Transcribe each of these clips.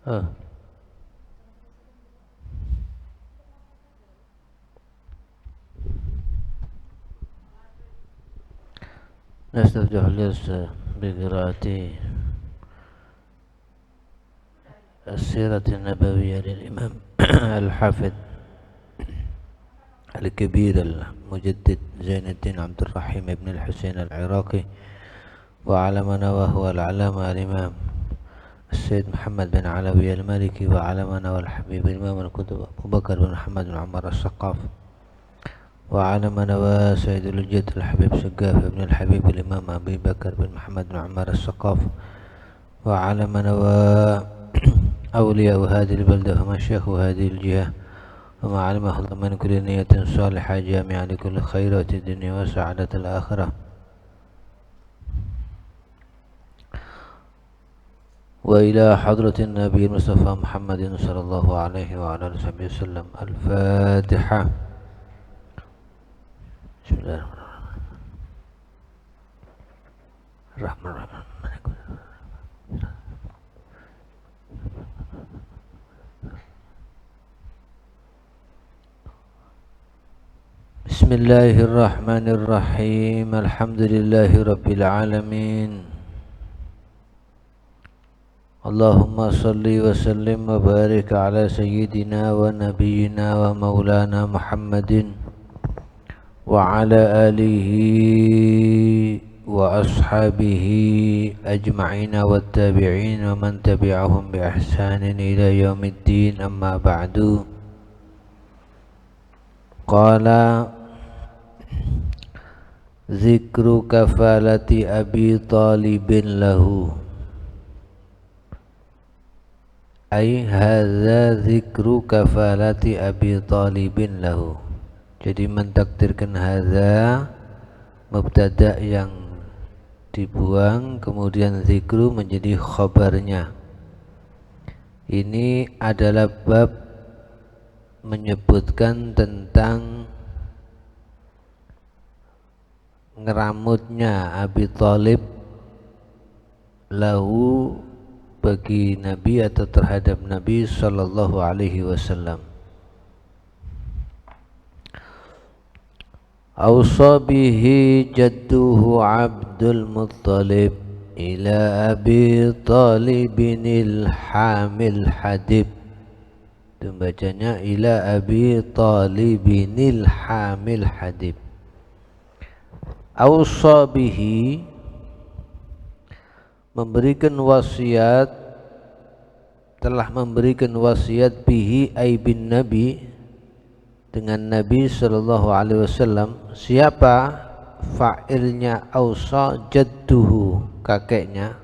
Ah, نستفتح الدرس بقراءة السيرة النبوية للإمام الحافظ الكبير المجدد زين الدين عبد الرحيم بن الحسين العراقي، وعلى من وهو العلامة الإمام السيد محمد بن علوي المالكي، وعلى من والحبيب الإمام الكتب أبو بكر بن محمد بن عمر السقاف، وعلى من سيد الجد الحبيب سقاف بن الحبيب الإمام أبي بكر بن محمد بن عمر السقاف، وعلى من أولياء هذه البلدة ومشايخ هذه الجهة، وما علمه الله من كل نية صالحة جامعة لكل خيرات الدنيا وسعادة الآخرة. وإلى حضرة النبي المصطفى محمد صلى الله عليه وعلى آله وسلم. الفاتحة. بسم الله الرحمن الرحيم. بسم الله الرحمن الرحيم. الحمد لله رب العالمين. اللهم صل وسلم وبارك على سيدنا ونبينا ومولانا محمد وعلى آله وأصحابه أجمعين والتابعين ومن تبعهم بإحسان إلى يوم الدين. أما بعد. قال: ذكر كفالة أبي طالب له، أي هذا ذكر كفالة أبي طالب له. Jadi mentakdirkan hadza mubtada yang dibuang, kemudian zikru menjadi khabarnya. Ini adalah bab menyebutkan tentang ngeramutnya Abi Thalib lahu bagi Nabi atau terhadap Nabi sallallahu alaihi wasallam. Awsa bihi jadduhu Abdul Muttalib ila Abi Talibinil hamil hadib. Itu bacanya ila Abi Talibinil hamil hadib. Awsa bihi, memberikan wasiat, telah memberikan wasiat bihi ay bin Nabi, dengan Nabi sallallahu alaihi wasallam. Siapa fa'ilnya? Awsa, jadduhu, kakeknya,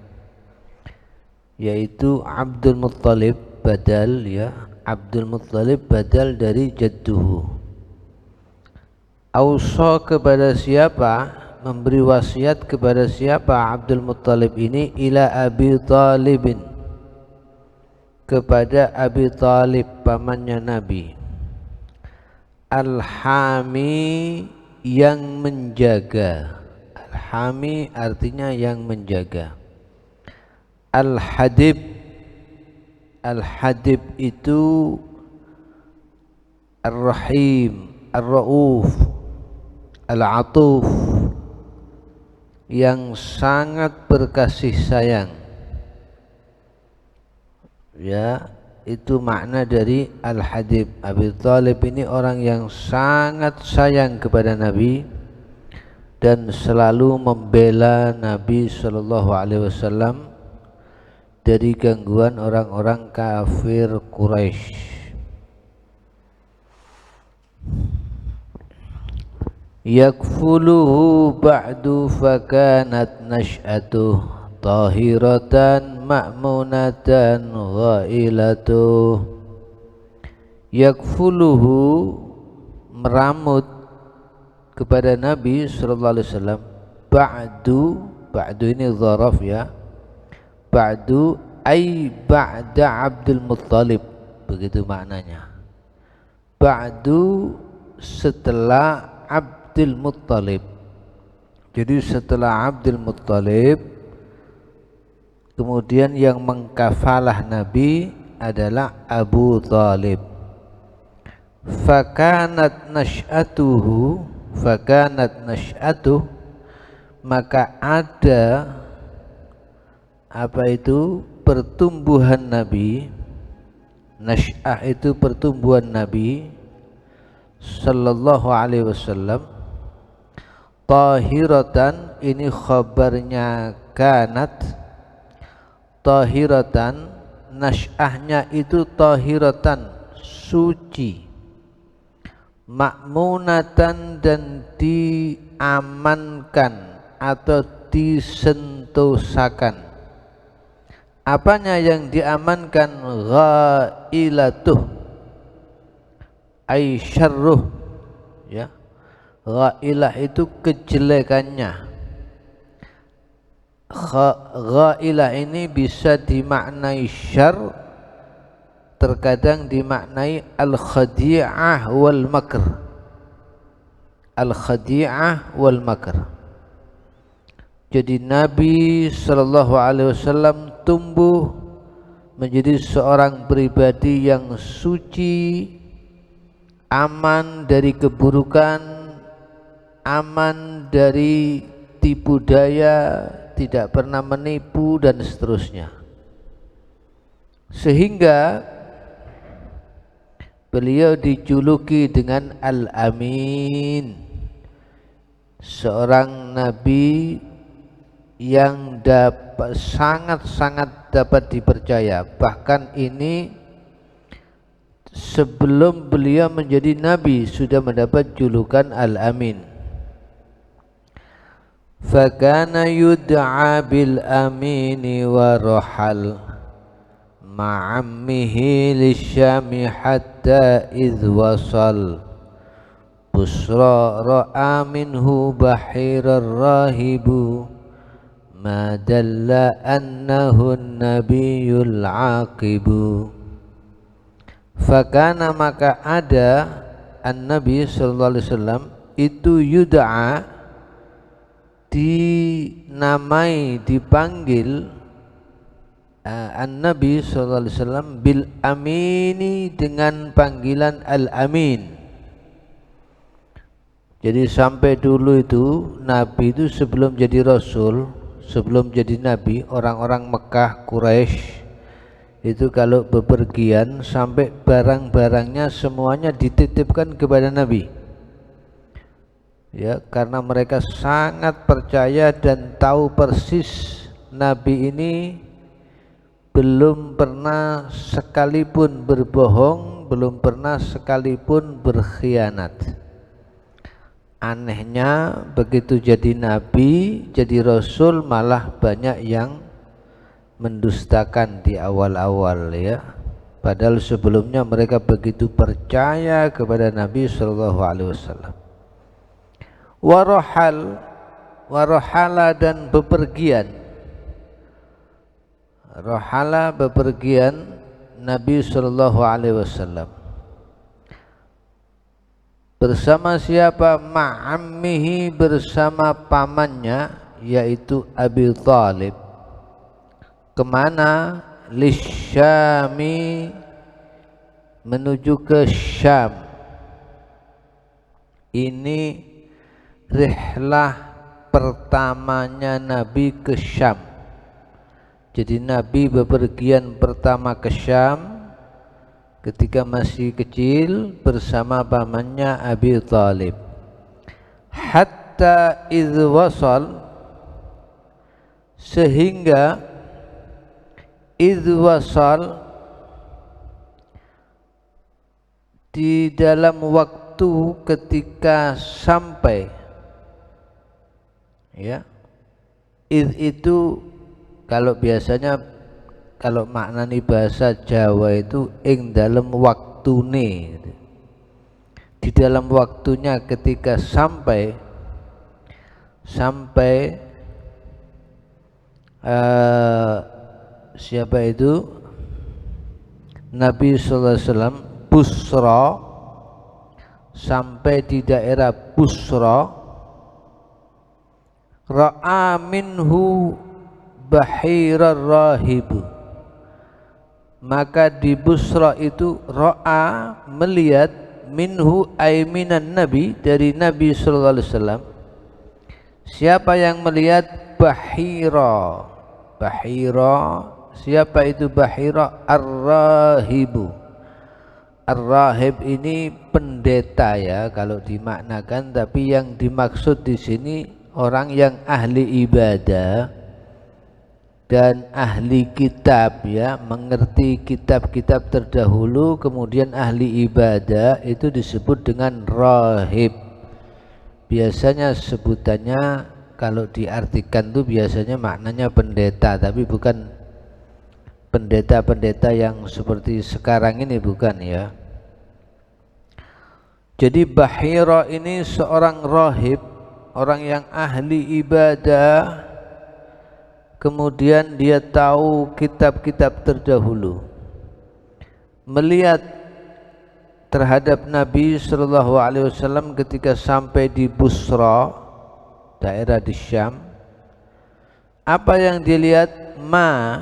yaitu Abdul Muttalib, badal ya, Abdul Muttalib badal dari jadduhu. Awsa kepada siapa? Memberi wasiat kepada siapa Abdul Muttalib ini? Ila Abi Talibin, kepada Abi Talib, pamannya Nabi. Al-hami, yang menjaga. Al-hami artinya yang menjaga. Al-hadib, Al-hadib itu Ar-rahim, Ar-rauf, Al-atuf, yang sangat berkasih sayang. Ya, itu makna dari Al-hadib. Abi Thalib ini orang yang sangat sayang kepada Nabi dan selalu membela Nabi sallallahu alaihi wasallam dari gangguan orang-orang kafir Quraisy. Yakfuluhu ba'du fakanat nash'atuh tahiratan ma'munatan ghailatuh. Yakfuluhu, meramut kepada Nabi sallallahu alaihi wasallam. Ba'du ini dzaraf ya. Ba'du ay ba'da Abdul Muttalib, begitu maknanya. Ba'du, setelah Abdul Muttalib. Jadi setelah Abdul Muttalib, kemudian yang mengkafalah Nabi adalah Abu Thalib. Fakanat nash'atuhu, maka ada apa itu pertumbuhan Nabi. Nash'ah itu pertumbuhan Nabi sallallahu alaihi wasallam. Tahiratan, ini khabarnya kanat. Tahiratan, nash'ahnya itu tahiratan, suci. Ma'munatan, dan diamankan atau disentosakan. Apanya yang diamankan? Ghailatuh ay syarruh, ya. Ghailah itu kejelekannya. Ghailah ini bisa dimaknai syarr, terkadang dimaknai al-khadi'ah wal makr. Al-khadi'ah wal makr. Jadi Nabi sallallahu alaihi wasallam tumbuh menjadi seorang pribadi yang suci, aman dari keburukan, aman dari tipu daya, tidak pernah menipu dan seterusnya. Sehingga beliau dijuluki dengan Al-Amin, seorang nabi yang sangat-sangat dapat dipercaya. Bahkan ini sebelum beliau menjadi nabi sudah mendapat julukan Al-Amin. Fakana yud'a bil amini wa rahal ma'ammihi lisyami hatta idh wasal busra ra'a minhu bahirar rahibu ma dalla annahu nabiyul aqibu. Fakana, maka ada an-nabi sallallahu alaihi wasallam itu yud'a, dinamai, dipanggil an-nabi sallallahu alaihi wasallam bil amini, dengan panggilan al-amin. Jadi sampai dulu itu nabi itu sebelum jadi rasul, sebelum jadi nabi, orang-orang Mekah Quraisy itu kalau bepergian sampai barang-barangnya semuanya dititipkan kepada nabi. Ya, karena mereka sangat percaya dan tahu persis nabi ini belum pernah sekalipun berbohong, belum pernah sekalipun berkhianat. Anehnya begitu jadi nabi, jadi rasul, malah banyak yang mendustakan di awal-awal, ya. Padahal sebelumnya mereka begitu percaya kepada Nabi sallallahu alaihi wasallam. Warohala, dan bepergian. Rohala, bepergian Nabi sallallahu alaihi wasallam bersama siapa? Ma'ammihi, bersama pamannya, yaitu Abi Thalib. Kemana? Lisyami, menuju ke Syam. Ini rihlah pertamanya Nabi ke Syam. Jadi Nabi bepergian pertama ke Syam ketika masih kecil bersama pamannya Abi Thalib. Hatta idh wasal, sehingga idh wasal, di dalam waktu ketika sampai. Ya, idh itu kalau biasanya, kalau maknani bahasa Jawa itu ing dalam waktune, di dalam waktunya ketika sampai siapa itu? Nabi sallallahu alaihi wasallam Busra, sampai di daerah Busra. Ra'a minhu bahirar rahibu, Maka di Busra itu ra'a melihat minhu ay minan nabi dari Nabi sallallahu alaihi wasallam. Siapa yang melihat Bahira? Bahira, siapa itu Bahira? Ar-rahibu. Ar-rahib ini pendeta ya kalau dimaknakan, tapi yang dimaksud di sini orang yang ahli ibadah dan ahli kitab ya, mengerti kitab-kitab terdahulu, kemudian ahli ibadah, itu disebut dengan rahib. Biasanya sebutannya kalau diartikan tuh biasanya maknanya pendeta, tapi bukan pendeta-pendeta yang seperti sekarang ini, bukan ya. Jadi Bahira ini seorang rahib, orang yang ahli ibadah, kemudian dia tahu kitab-kitab terdahulu, melihat terhadap Nabi Shallallahu Alaihi Wasallam ketika sampai di Busra, daerah di Syam. Apa yang dilihat? Ma,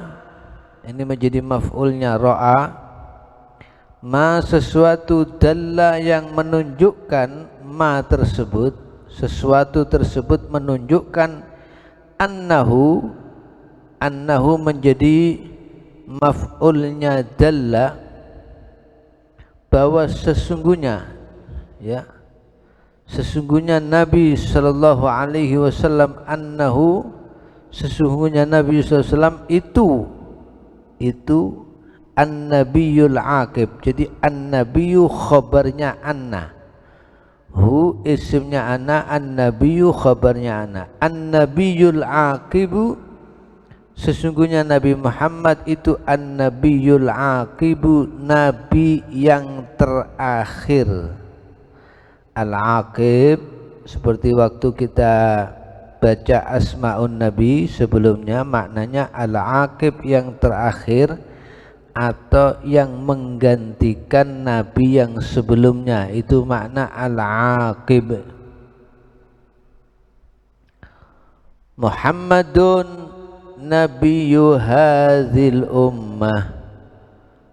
ini menjadi maf'ulnya ra'a. Ma, sesuatu, dalla, yang menunjukkan, ma tersebut, sesuatu tersebut menunjukkan, annahu, annahu menjadi maf'ulnya dalla, bahwa sesungguhnya ya, sesungguhnya Nabi sallallahu alaihi wasallam, annahu, sesungguhnya Nabi sallallahu alaihi wasallam itu an-nabiyul aqib. Jadi an-nabiyyu khabarnya anna, hu isimnya ana, an-nabiyyu khabarnya ana. An-nabiyul aqibu, sesungguhnya Nabi Muhammad itu an-nabiyul aqibu, nabi yang terakhir. Al-aqib seperti waktu kita baca asmaun nabi sebelumnya, maknanya al-aqib yang terakhir atau yang menggantikan nabi yang sebelumnya, itu makna al-aqib. Muhammadun nabiyyu hadzal ummah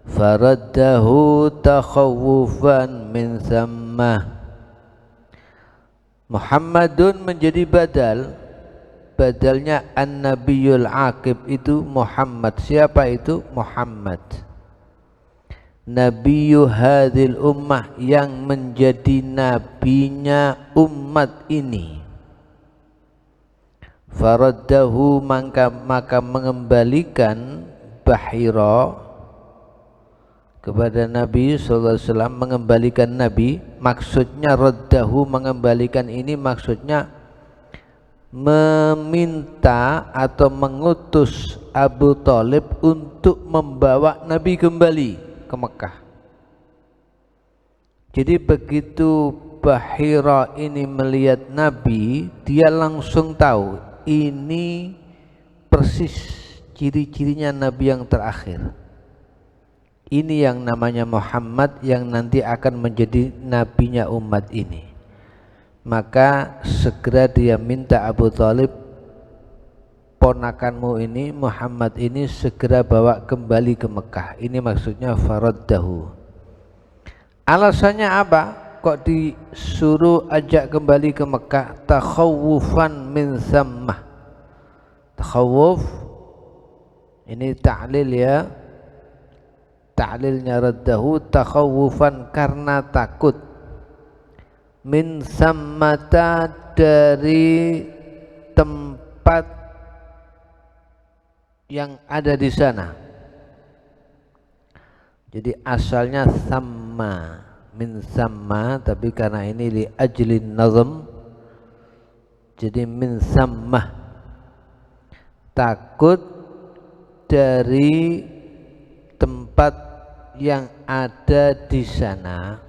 faraddahu takhawufan min thammah. Muhammadun menjadi badal, badalnya an-nabiyul aqib itu Muhammad. Siapa itu? Muhammad, nabiyyu hadzal ummah, yang menjadi nabinya umat ini. Faraddahu, maka mengembalikan Bahira kepada Nabi sallallahu alaihi wasallam, mengembalikan Nabi. Maksudnya raddahu, mengembalikan ini maksudnya meminta atau mengutus Abu Thalib untuk membawa Nabi kembali ke Mekah. Jadi begitu Bahira ini melihat Nabi, dia langsung tahu ini persis ciri-cirinya Nabi yang terakhir. Ini yang namanya Muhammad, yang nanti akan menjadi nabinya umat ini. Maka segera dia minta Abu Thalib, ponakanmu ini, Muhammad ini, segera bawa kembali ke Mekah. Ini maksudnya faraddahu. Alasannya apa? Kok disuruh ajak kembali ke Mekah? Takhawufan min thammah. Takhawuf ini ta'lil ya. Ta'lilnya raddahu takhawufan, karena takut. Min sammata, dari tempat yang ada di sana. Jadi asalnya samma, min samma, tapi karena ini li ajlin nazm jadi min sammah, takut dari tempat yang ada di sana.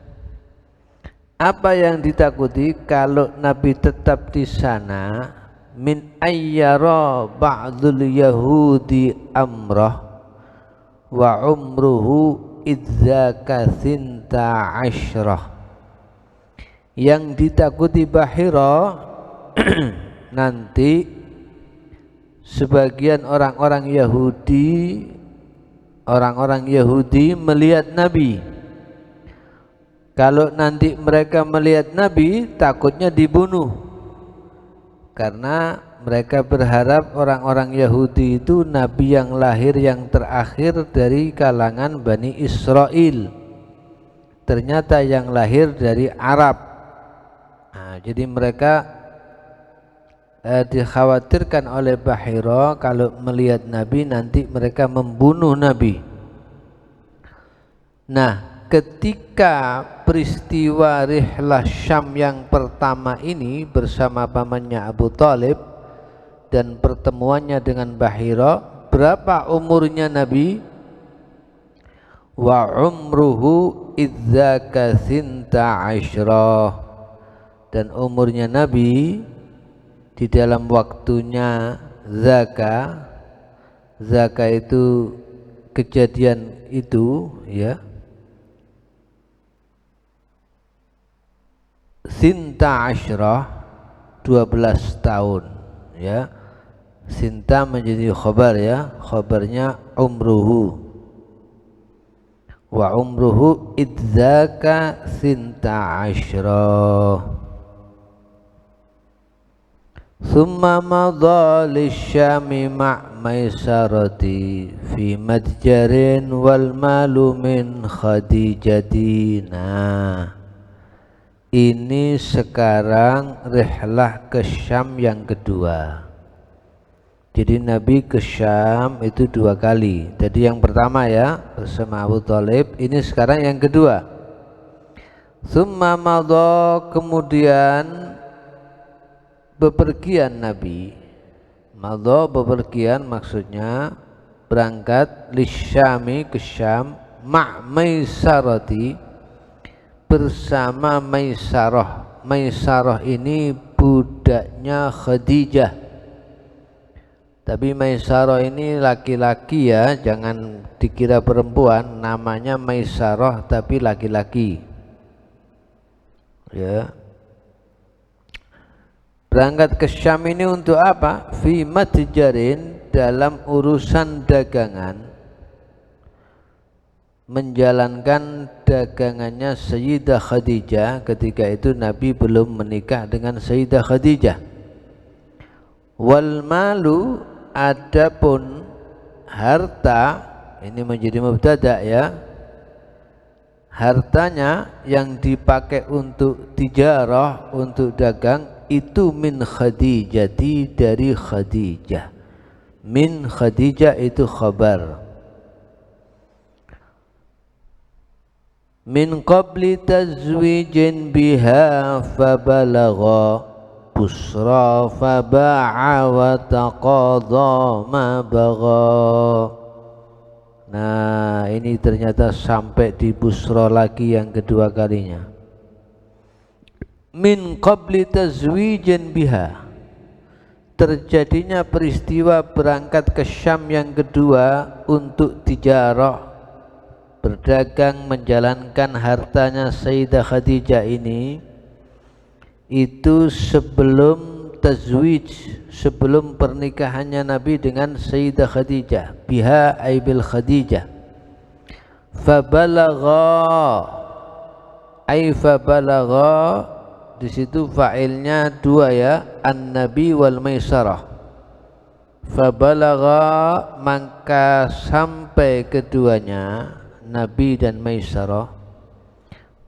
Apa yang ditakuti kalau Nabi tetap di sana? Min ayyara ba'dul yahudi amrah wa umruhu idzaka thinta asyrah. Yang ditakuti Bahira nanti sebagian orang-orang Yahudi orang-orang Yahudi melihat Nabi. Kalau nanti mereka melihat Nabi, takutnya dibunuh, karena mereka berharap orang-orang Yahudi itu Nabi yang lahir yang terakhir dari kalangan Bani Israel. Ternyata yang lahir dari Arab. Nah, jadi mereka dikhawatirkan oleh Bahira kalau melihat Nabi nanti mereka membunuh Nabi. Nah, ketika peristiwa Rihlah Syam yang pertama ini bersama pamannya Abu Thalib dan pertemuannya dengan Bahira, berapa umurnya Nabi? Wa umruhu idzaka thinta asyrah, dan umurnya Nabi di dalam waktunya zaka itu kejadian itu, ya, sinta asyrah 12 tahun, ya. Sinta menjadi khabar, ya, khabarnya umruhu. Wa umruhu idzaka sinta asyrah. Thumma madha lisyami ma'maisarati fi madjarin wal malu min khadijatina. Ini sekarang rihlah ke Syam yang kedua. Jadi Nabi ke Syam itu 2 kali. Jadi yang pertama, ya, bersama Abu Thalib, ini sekarang yang kedua. Thumma madha, kemudian bepergian Nabi. Madha bepergian maksudnya berangkat lisyami ke Syam ma'maisarati bersama Maisarah. Maisarah ini budaknya Khadijah. Tapi Maisarah ini laki-laki, ya, jangan dikira perempuan. Namanya Maisarah tapi laki-laki, ya. Berangkat ke Syam ini untuk apa? Fi matjarin, dalam urusan dagangan, menjalankan dagangannya Sayyidah Khadijah. Ketika itu Nabi belum menikah dengan Sayyidah Khadijah. Wal malu, adapun harta, ini menjadi mubtada, ya. Hartanya yang dipakai untuk tijarah, untuk dagang, itu min Khadijati, dari Khadijah. Min Khadijah itu khabar. Min qabli tazwijin biha fabalagha busra faba'a wa taqadha ma bagha. Nah, ini ternyata sampai di Busra lagi yang kedua kalinya. Min qabli tazwijin biha, terjadinya peristiwa berangkat ke Syam yang kedua untuk tijarah, berdagang, menjalankan hartanya Sayyidah Khadijah ini, itu sebelum tazwij, sebelum pernikahannya Nabi dengan Sayyidah Khadijah. Biha ay bil Khadijah. Fabalagha ay fabalagha, di situ fa'ilnya 2, ya, an-nabi wal maisarah. Fabalagha, maka sampai keduanya, Nabi dan Maisarah.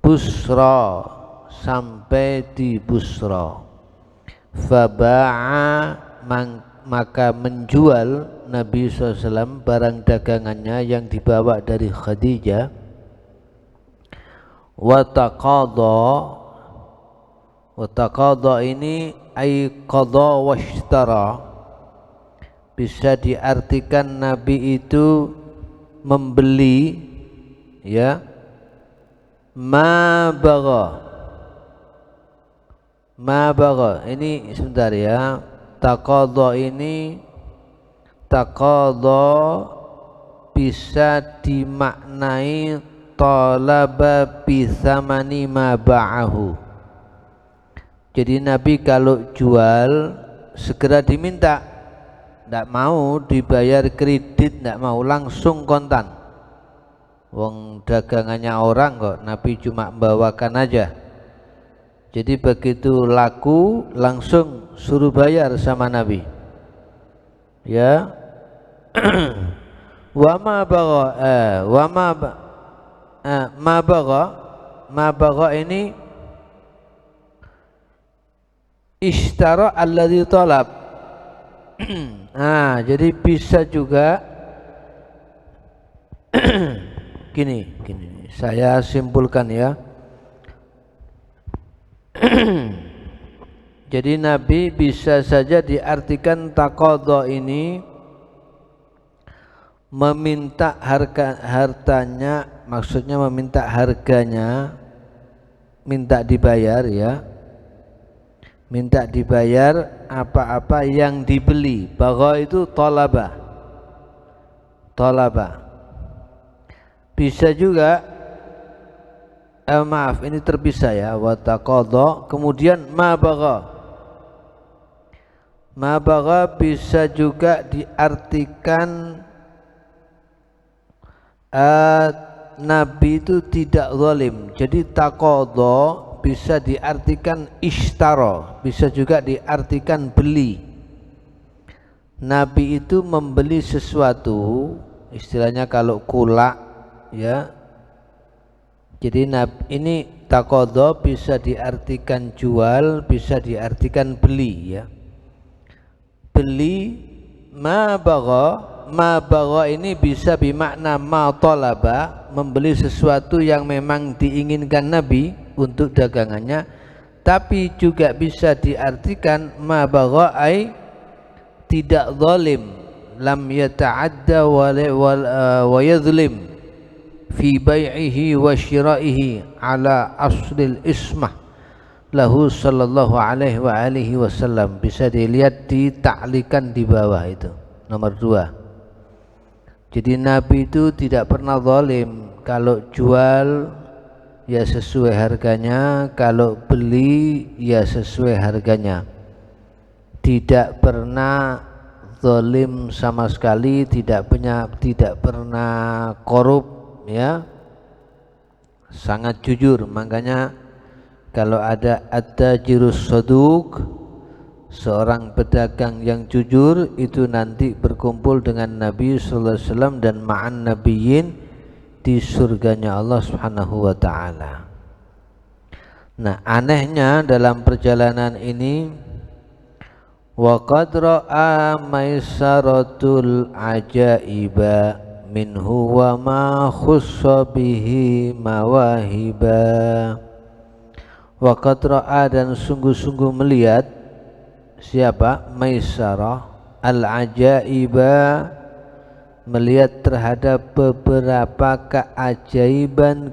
Busra, sampai di Busra. Faba'a, maka menjual Nabi SAW barang dagangannya yang dibawa dari Khadijah. Wataqadha ini ay qadha washtara, bisa diartikan Nabi itu membeli, ya. Ma bagha ini sebentar, ya. Taqadha ini, taqadha bisa dimaknai talaba bithamani ma ba'ahu. Jadi Nabi kalau jual segera diminta, tidak mau dibayar kredit, tidak mau, langsung kontan. Wong dagangannya orang kok, Nabi cuma membawakan aja. Jadi begitu laku langsung suruh bayar sama Nabi. Ya. Wama bagha ma bagha ini ishtara alladhi talab. Nah, jadi bisa juga gini, saya simpulkan ya. Jadi Nabi bisa saja diartikan taqadha ini meminta hartanya, maksudnya meminta harganya, minta dibayar ya, minta dibayar apa-apa yang dibeli. Bagha itu talaba. Bisa juga maaf ini terpisah ya, wa taqadha kemudian ma bagha bisa juga diartikan Nabi itu tidak zalim. Jadi taqadha bisa diartikan ishtara, bisa juga diartikan beli. Nabi itu membeli sesuatu, istilahnya kalau kulak ya. Jadi ini taqadha bisa diartikan jual, bisa diartikan beli ya. Beli ma bagha ini bisa bermakna ma talaba, membeli sesuatu yang memang diinginkan Nabi untuk dagangannya, tapi juga bisa diartikan ma bagha ai tidak zalim, lam yata'adda wa yadhlim fi bai'ihi wa syira'ihi ala aslil ismah lahu sallallahu alaihi wa alihi wasallam. Bisa dilihat di ta'likan di bawah itu nomor 2. Jadi Nabi itu tidak pernah zalim, kalau jual ya sesuai harganya, kalau beli ya sesuai harganya. Tidak pernah zalim sama sekali, tidak pernah korup ya. Sangat jujur. Makanya kalau ada at-tajirus saduq, seorang pedagang yang jujur, itu nanti berkumpul dengan Nabi sallallahu alaihi wasallam dan ma'an nabiyyin di surganya Allah Subhanahu wa taala. Nah, anehnya dalam perjalanan ini wa qad ra'a maisaratul ajaiba minhu wa ma khussa bihi mawahiba. Wa qad ra'a dan sungguh-sungguh melihat siapa? Maisarah al-ajaiba, melihat terhadap beberapa keajaiban,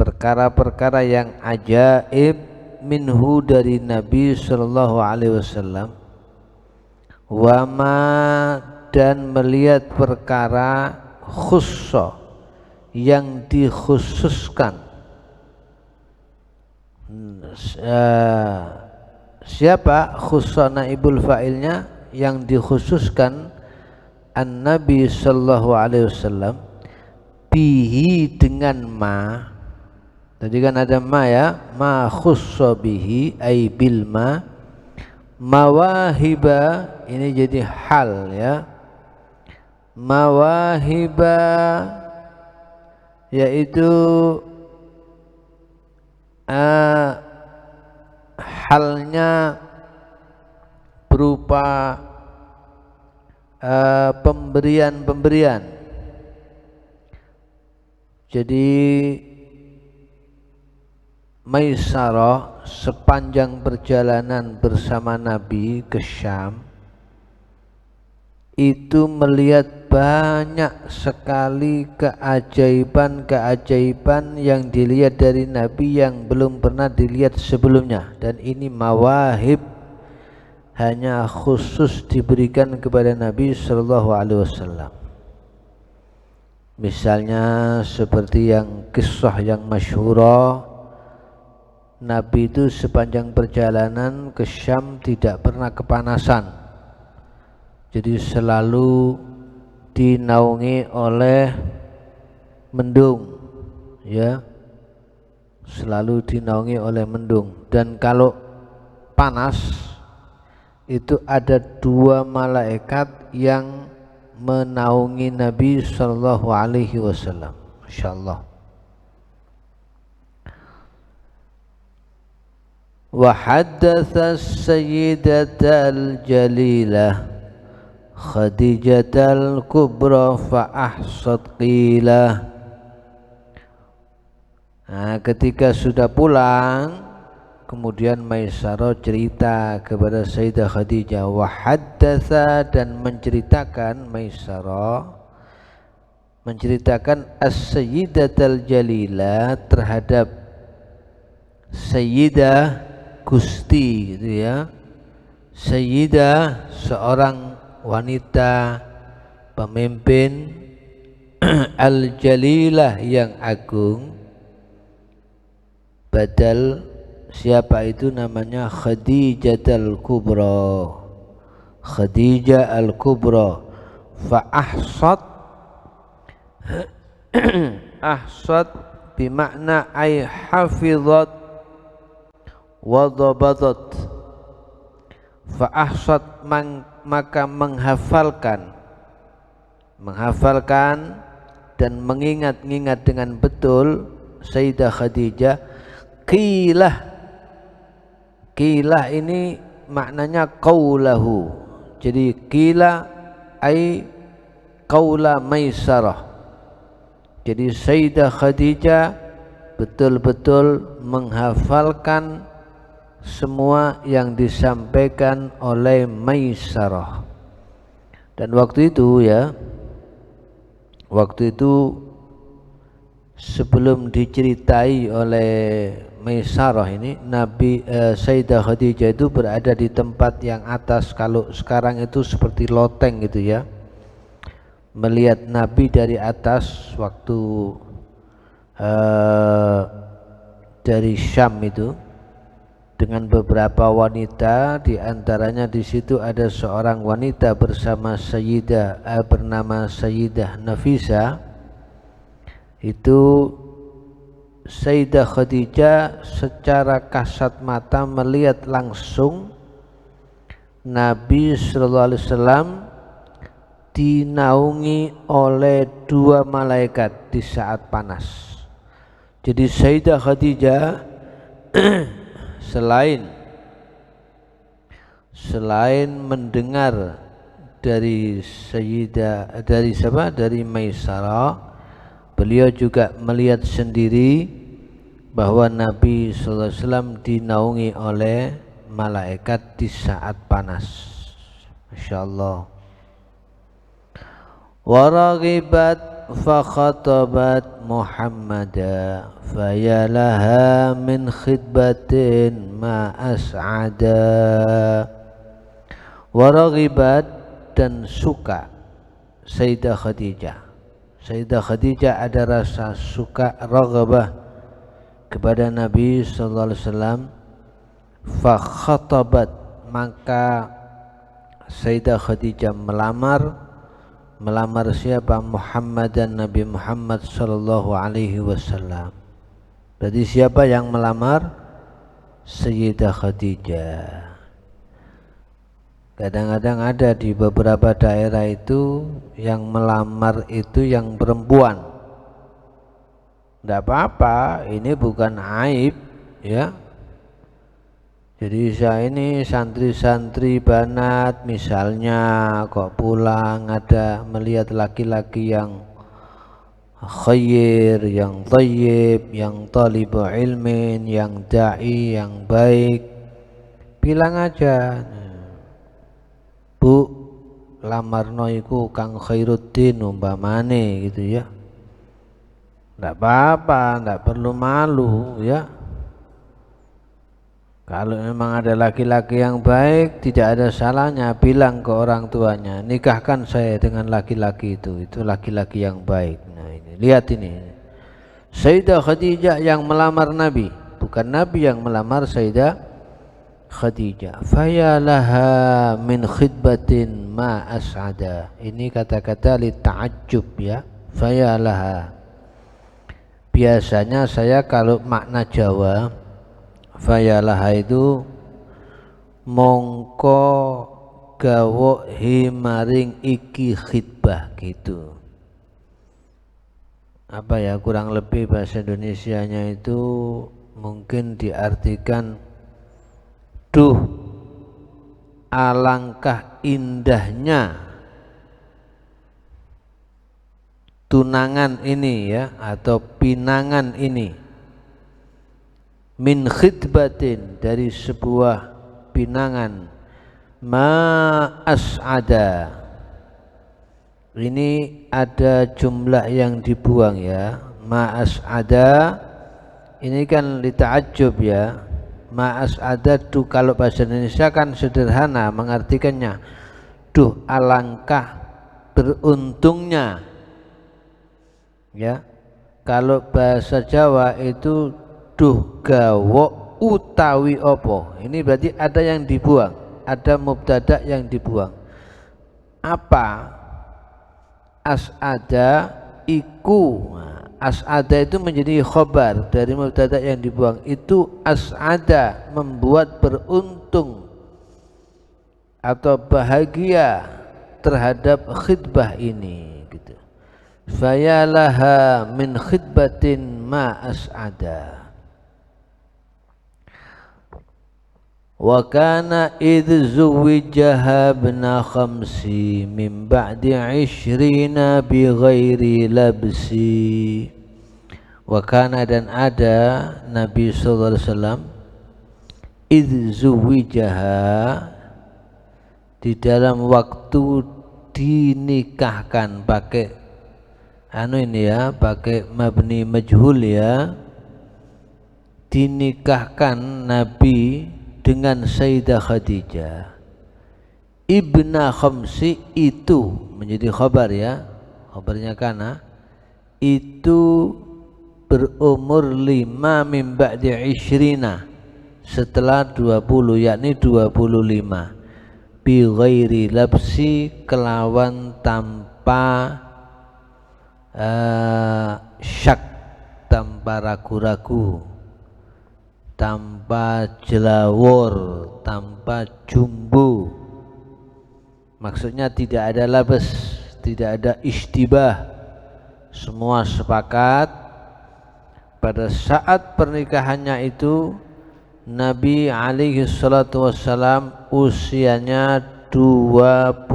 perkara-perkara yang ajaib, minhu dari Nabi sallallahu alaihi wasallam, wama dan melihat perkara khussa yang dikhususkan. Siapa? Khussa naibul fa'ilnya, yang dikhususkan an-Nabi sallallahu alaihi wasallam, bihi dengan ma. Tadi kan ada ma ya, ma khussa bihi ay bil ma. Mawahiba ini jadi hal ya. Mawahiba yaitu halnya berupa pemberian. Jadi Maisarah sepanjang perjalanan bersama Nabi ke Syam itu melihat banyak sekali keajaiban yang dilihat dari Nabi yang belum pernah dilihat sebelumnya, dan ini mawahib, hanya khusus diberikan kepada Nabi sallallahu alaihi wasallam. Misalnya seperti yang kisah yang masyhurah, Nabi itu sepanjang perjalanan ke Syam tidak pernah kepanasan. Jadi selalu dinaungi oleh mendung, ya, selalu dinaungi oleh mendung. Dan kalau panas itu ada 2 malaikat yang menaungi Nabi sallallahu alaihi wasallam. Masyaallah. Wa haddatsa sayyidatal jalilah Khadijatal kubra fa ahsad qilah. Nah, ketika sudah pulang, kemudian Maisarah cerita kepada Sayyidah Khadijah. Wa haddatsa, dan menceritakan Maisarah menceritakan as-sayyidatal jalilah terhadap Sayyidah Gusti gitu ya. Sayyidah seorang wanita pemimpin al-jalilah yang agung. Badal siapa itu? Namanya Khadijatul Kubra. Khadijah al-Kubra. Fa ahsad ahsad bimakna ay hafizat wa dhabatat. Fa ahsad maka menghafalkan dan mengingat-ingat dengan betul Sayyidah Khadijah. Qilah ini maknanya qaulahu. Jadi qila ai qaula Maisarah. Jadi Sayyidah Khadijah betul-betul menghafalkan semua yang disampaikan oleh Maisarah. Dan waktu itu sebelum diceritai oleh Maisarah ini, Sayyidah Khadijah itu berada di tempat yang atas. Kalau sekarang itu seperti loteng gitu ya, melihat Nabi dari atas waktu dari Syam itu dengan beberapa wanita. Di antaranya di situ ada seorang wanita bersama bernama Sayyidah Nafisa. Itu Sayyidah Khadijah secara kasat mata melihat langsung Nabi sallallahu alaihi wasallam dinaungi oleh 2 malaikat di saat panas. Jadi Sayyidah Khadijah selain mendengar dari Maisarah, beliau juga melihat sendiri bahwa Nabi sallallahu alaihi wasallam dinaungi oleh malaikat di saat panas. Masyaallah. Wa raghibat fa khatabat Muhammada fayalaha min khidbatin ma as'ada. Wa raghibat, dan suka Sayyidah Khadijah. Sayyidah Khadijah ada rasa suka, raghabah, kepada Nabi sallallahu alaihi wasallam. Fa khatabat, maka Sayyidah Khadijah melamar siapa? Muhammad, dan Nabi Muhammad sallallahu alaihi wasallam. Berarti siapa yang melamar? Sayyidah Khadijah. Kadang-kadang ada di beberapa daerah itu yang melamar itu yang perempuan. Tidak apa-apa, ini bukan aib ya. Jadi saya ini santri-santri banat misalnya kok pulang ada melihat laki-laki yang khair, yang thayyib, yang talibu ilmin, yang da'i, yang baik, bilang aja, Bu, lamarno iku Kang Khairuddin umpamane gitu ya. Enggak apa-apa, enggak perlu malu ya. Kalau memang ada laki-laki yang baik, tidak ada salahnya bilang ke orang tuanya, nikahkan saya dengan laki-laki itu laki-laki yang baik. Nah ini, lihat ini, Sayyidah Khadijah yang melamar Nabi, bukan Nabi yang melamar Sayyidah Khadijah. Fayalaha min khidbatin ma as'ada. Ini kata-kata li ta'ajjub ya. Fayalaha. Biasanya saya kalau makna Jawa fayalaha itu mongko gawa himaring iki khitbah gitu. Apa ya, kurang lebih bahasa Indonesianya itu mungkin diartikan duh alangkah indahnya tunangan ini ya, atau pinangan ini, min khidbatin, dari sebuah pinangan, ma as'ada. Ini ada jumlah yang dibuang ya, ma as'ada ini kan lita'ajjub ya. Ma as'ada tuh kalau bahasa Indonesia kan sederhana mengartikannya, duh alangkah beruntungnya ya. Kalau bahasa Jawa itu duh gawa utawi opo. Ini berarti ada yang dibuang, ada mubtada yang dibuang. Apa as'ada iku? As'ada itu menjadi khobar dari mubtada yang dibuang. Itu as'ada, membuat beruntung atau bahagia terhadap khidbah ini gitu. Fayalaha min khidbatin ma as'ada. Wa kana idh zuwijaha bna khamsi min ba'di 'ishrina bi ghairi labsi. Wa kana, dan ada Nabi sallallahu alaihi wasallam, idh zuwijaha, di dalam waktu dinikahkan, pakai ini ya, pakai mabni majhul ya, dinikahkan Nabi dengan Sayyidah Khadijah ibna khamsi, itu menjadi khabar ya, khabarnya kana, itu berumur 5 min ba'di 'ishrina, setelah 20, yakni 25, bi ghairi labsi, kelawan tanpa syak, tanpa ragu-ragu, tanpa jelawur, tanpa jumbo. Maksudnya tidak ada labas, tidak ada ishtibah. Semua sepakat pada saat pernikahannya itu Nabi alaihi salatu wassalam usianya 25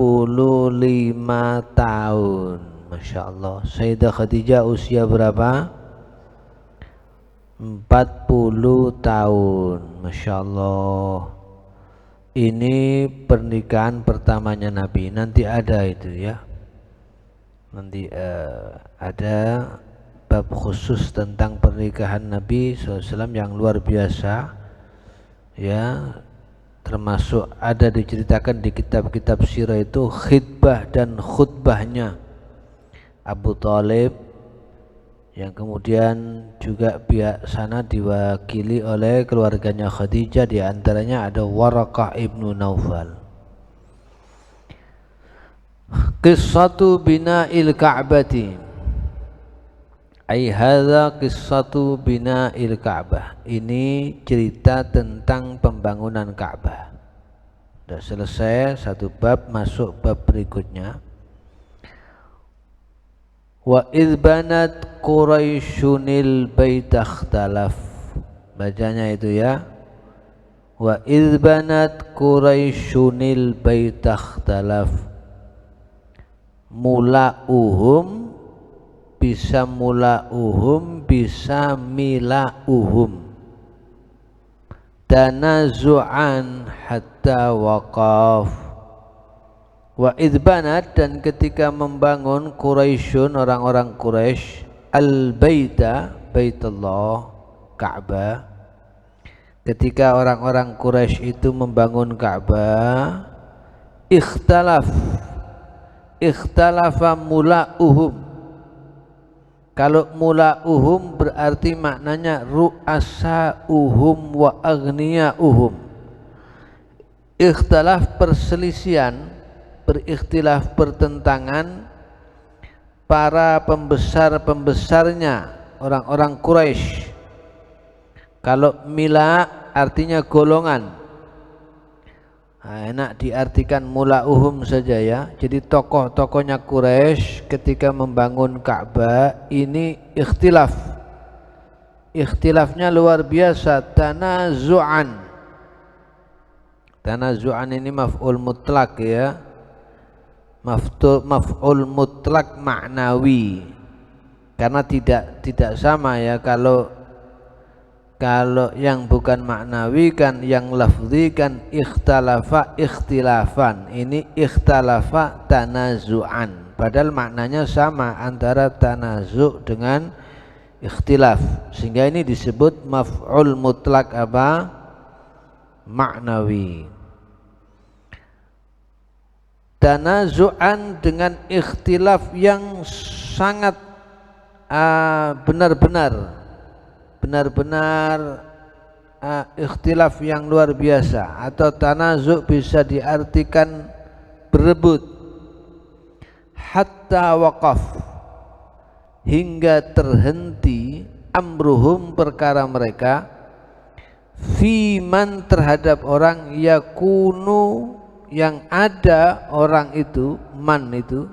tahun. Masya Allah. Sayyidah Khadijah usia berapa? 40 tahun. Masya Allah. Ini pernikahan pertamanya Nabi. Nanti ada itu ya. Nanti ada bab khusus tentang pernikahan Nabi SAW yang luar biasa ya. Termasuk ada diceritakan di kitab-kitab sirah itu khidbah dan khutbahnya Abu Thalib, yang kemudian juga pihak sana diwakili oleh keluarganya Khadijah, di antaranya ada Waraqah ibnu Naufal. Qissatu bina'il Ka'bati, ai hadza qissatu bina'il Ka'bah. Ini cerita tentang pembangunan Ka'bah. Sudah selesai satu bab, masuk bab berikutnya. Wa idh banat Quraisyunil baita ikhtalaf. Bacanya itu ya. Wa idh banat Quraisyunil baita ikhtalaf. Mula'uhum, bisa mula'uhum, bisa mila'uhum. Tanazu'an hatta waqaf. Wa idbanat, dan ketika membangun Quraisyun, orang-orang Quraisy, al-baita, baitullah, Ka'bah. Ketika orang-orang Quraisy itu membangun Ka'bah, ikhtalafa mula'uhum. Kalau mula'uhum berarti maknanya ru'asa'uhum wa aghniya'uhum. Ikhtalaf, perselisihan berikhtilaf bertentangan para pembesar-pembesarnya orang-orang Quraisy. Kalau mila artinya golongan, enak diartikan mula'uhum saja ya. Jadi tokoh-tokohnya Quraisy ketika membangun Ka'bah ini ikhtilaf. Ikhtilafnya luar biasa, tanazu'an. Tanazu'an ini maf'ul mutlak ya. Maf'ul mutlak maknawi. Karena tidak sama ya, kalau yang bukan maknawi kan, yang lafzi kan ikhtalafa ikhtilafan. Ini ikhtalafa tanazu'an, padahal maknanya sama antara tanazu' dengan ikhtilaf, sehingga ini disebut maf'ul mutlak apa? Maknawi. Tanazu'an dengan ikhtilaf yang sangat benar-benar ikhtilaf yang luar biasa. Atau tanazu' bisa diartikan berebut. Hatta waqaf, hingga terhenti, amruhum perkara mereka, fiman terhadap orang, yakunu yang ada orang itu, man itu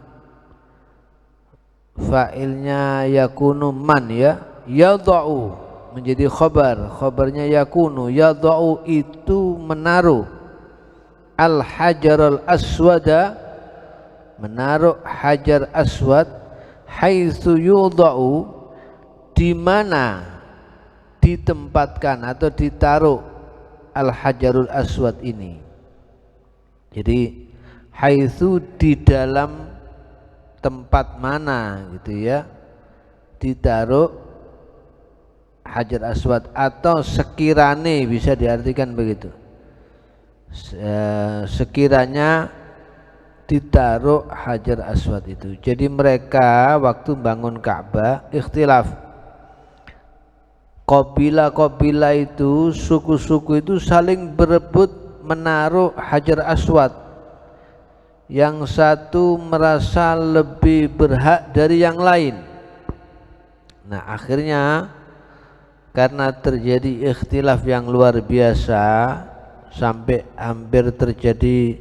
fa'ilnya yakunu man ya, yada'u menjadi khabarnya yakunu, yada'u itu menaruh, al-hajar al-aswada menaruh hajar aswad, haitsu yuda'u di mana ditempatkan atau ditaruh al-hajarul aswad ini. Jadi haitsu di dalam tempat mana gitu ya ditaruh hajar aswad, atau sekiranya bisa diartikan begitu, sekiranya ditaruh hajar aswad itu. Jadi mereka waktu bangun Ka'bah ikhtilaf. Kabilah-kabilah itu, suku-suku itu saling berebut menaruh hajar aswad. Yang satu merasa lebih berhak dari yang lain. Nah akhirnya karena terjadi ikhtilaf yang luar biasa sampai hampir terjadi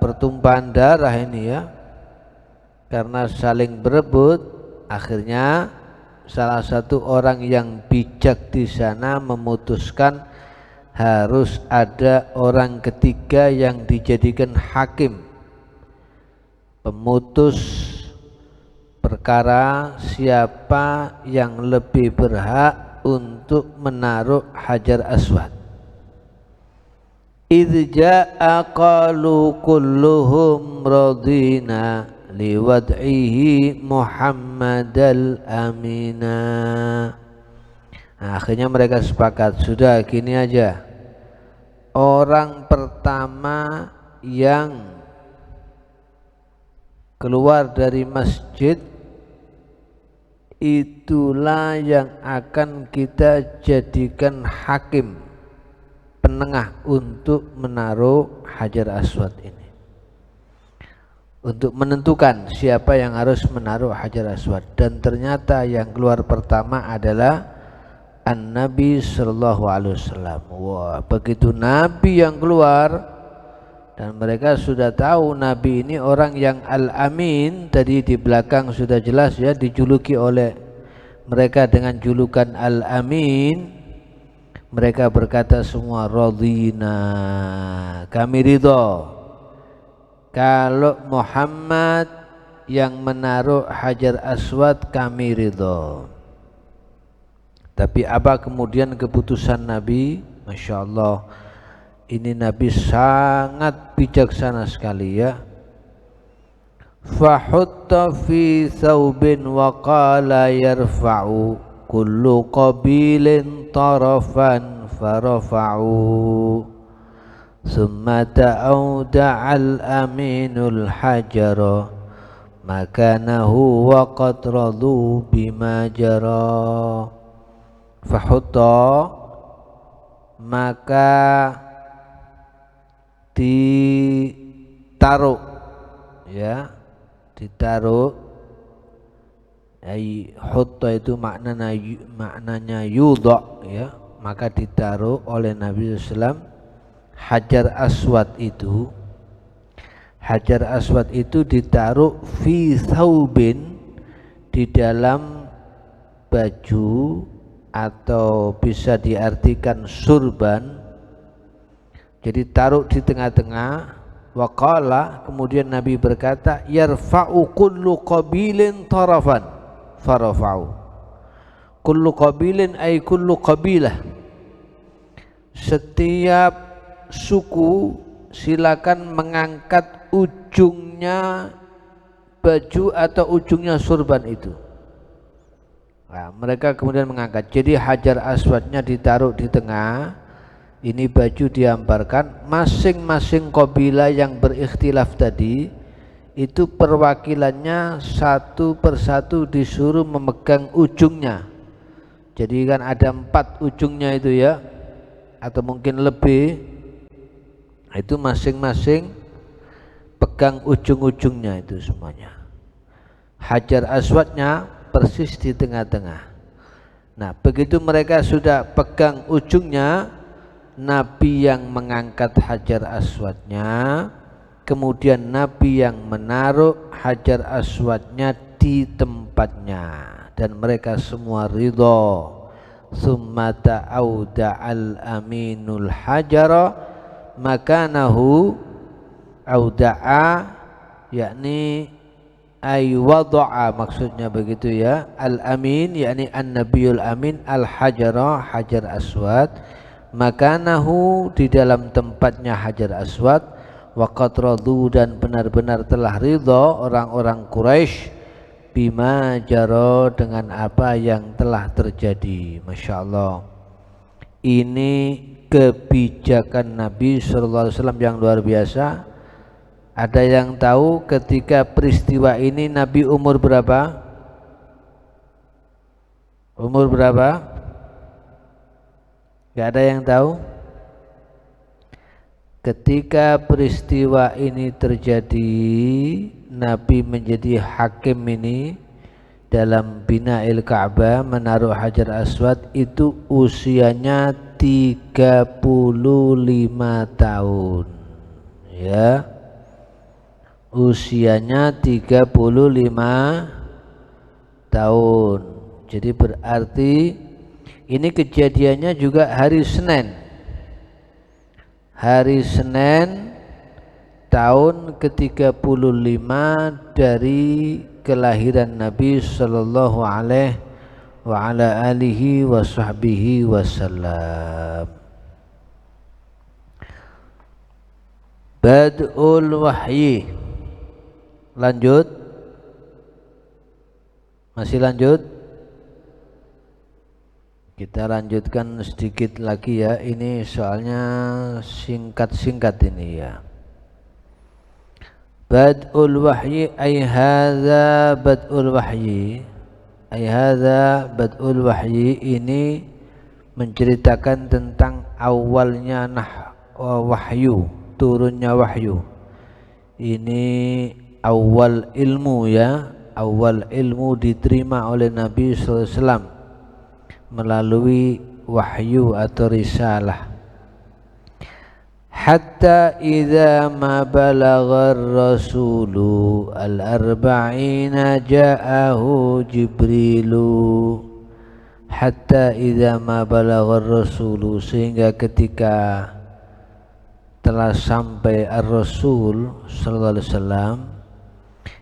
pertumpahan darah ini ya, karena saling berebut, akhirnya salah satu orang yang bijak di sana memutuskan harus ada orang ketiga yang dijadikan hakim, pemutus perkara, siapa yang lebih berhak untuk menaruh hajar aswad. Idh ja'a qalu kulluhum radina liwad'ihi Muhammadal amina. Nah, akhirnya mereka sepakat, sudah gini aja, orang pertama yang keluar dari masjid itulah yang akan kita jadikan hakim, penengah untuk menaruh hajar aswad ini, untuk menentukan siapa yang harus menaruh hajar aswad. Dan ternyata yang keluar pertama adalah An-Nabi Sallallahu Alaihi Wasallam. Wah, begitu Nabi yang keluar, dan mereka sudah tahu Nabi ini orang yang Al-Amin. Tadi di belakang sudah jelas ya, dijuluki oleh mereka dengan julukan Al-Amin. Mereka berkata semua, radina, kami ridho kalau Muhammad yang menaruh hajar aswad, kami ridho. Tapi apa kemudian keputusan Nabi? Masya Allah, ini Nabi sangat bijaksana sekali ya. Fahutta fi thawbin wa qala yarfa'u kullu qabilin tarafan farafa'u thumma ta'awda'al aminul hajara makanahu wa qad radu bima jara. Fahutta, maka ditaruh, ya, ditaruh. Hutta itu maknanya yudha, ya, maka ditaruh oleh Nabi SAW Hajar Aswad itu. Hajar Aswad itu ditaruh fi thawbin, di dalam baju, atau bisa diartikan surban. Jadi taruh di tengah-tengah. Waqala, kemudian Nabi berkata, yarfa'u kullu qabilin tarafan farafa'u. Kullu qabilin ay kullu qabilah, setiap suku silakan mengangkat ujungnya baju atau ujungnya surban itu. Nah, mereka kemudian mengangkat. Jadi Hajar Aswadnya ditaruh di tengah, ini baju dihamparkan. Masing-masing kabilah yang berikhtilaf tadi itu perwakilannya satu persatu disuruh memegang ujungnya. Jadi kan ada 4 ujungnya itu, ya, atau mungkin lebih. Itu masing-masing pegang ujung-ujungnya itu semuanya. Hajar Aswadnya persis di tengah-tengah. Nah, begitu mereka sudah pegang ujungnya, Nabi yang mengangkat Hajar Aswadnya, kemudian Nabi yang menaruh Hajar Aswadnya di tempatnya, dan mereka semua ridho. Tsumma ta'auda al-aminul hajara makanahu auda'a, yakni ay wada'a, maksudnya begitu, ya. Al-amin yakni an-nabiyul amin, al-hajara Hajar Aswad, makanahu di dalam tempatnya Hajar Aswad. Waqad radu, dan benar-benar telah ridha orang-orang Quraisy bima jaro, dengan apa yang telah terjadi. Masya Allah, ini kebijakan Nabi SAW yang luar biasa. Ada yang tahu ketika peristiwa ini Nabi umur berapa? Umur berapa? Gak ada yang tahu? Ketika peristiwa ini terjadi, Nabi menjadi hakim ini dalam bina'il Ka'bah, menaruh Hajar Aswad, itu usianya 35 tahun, ya. Usianya 35 tahun. Jadi berarti ini kejadiannya juga hari Senin. Hari Senin tahun ke-35 dari kelahiran Nabi sallallahu alaihi wa ala alihi wa sahbihi wasallam. Bad'ul wahyi. Lanjut. Masih lanjut? Kita lanjutkan sedikit lagi, ya. Ini soalnya singkat-singkat ini, ya. Bad'ul wahyi ay hadza bad'ul wahyi, ay hadza bad'ul wahyi, ini menceritakan tentang awalnya wahyu, turunnya wahyu. Ini awal ilmu, ya. Awal ilmu diterima oleh Nabi SAW melalui wahyu atau risalah. Hatta idza ma balagha ar-rasulu al-arba'ina ja'ahu Jibrilu. Hatta idza ma balagha ar-rasulu, sehingga ketika telah sampai ar-rasul sallallahu alaihi wasallam,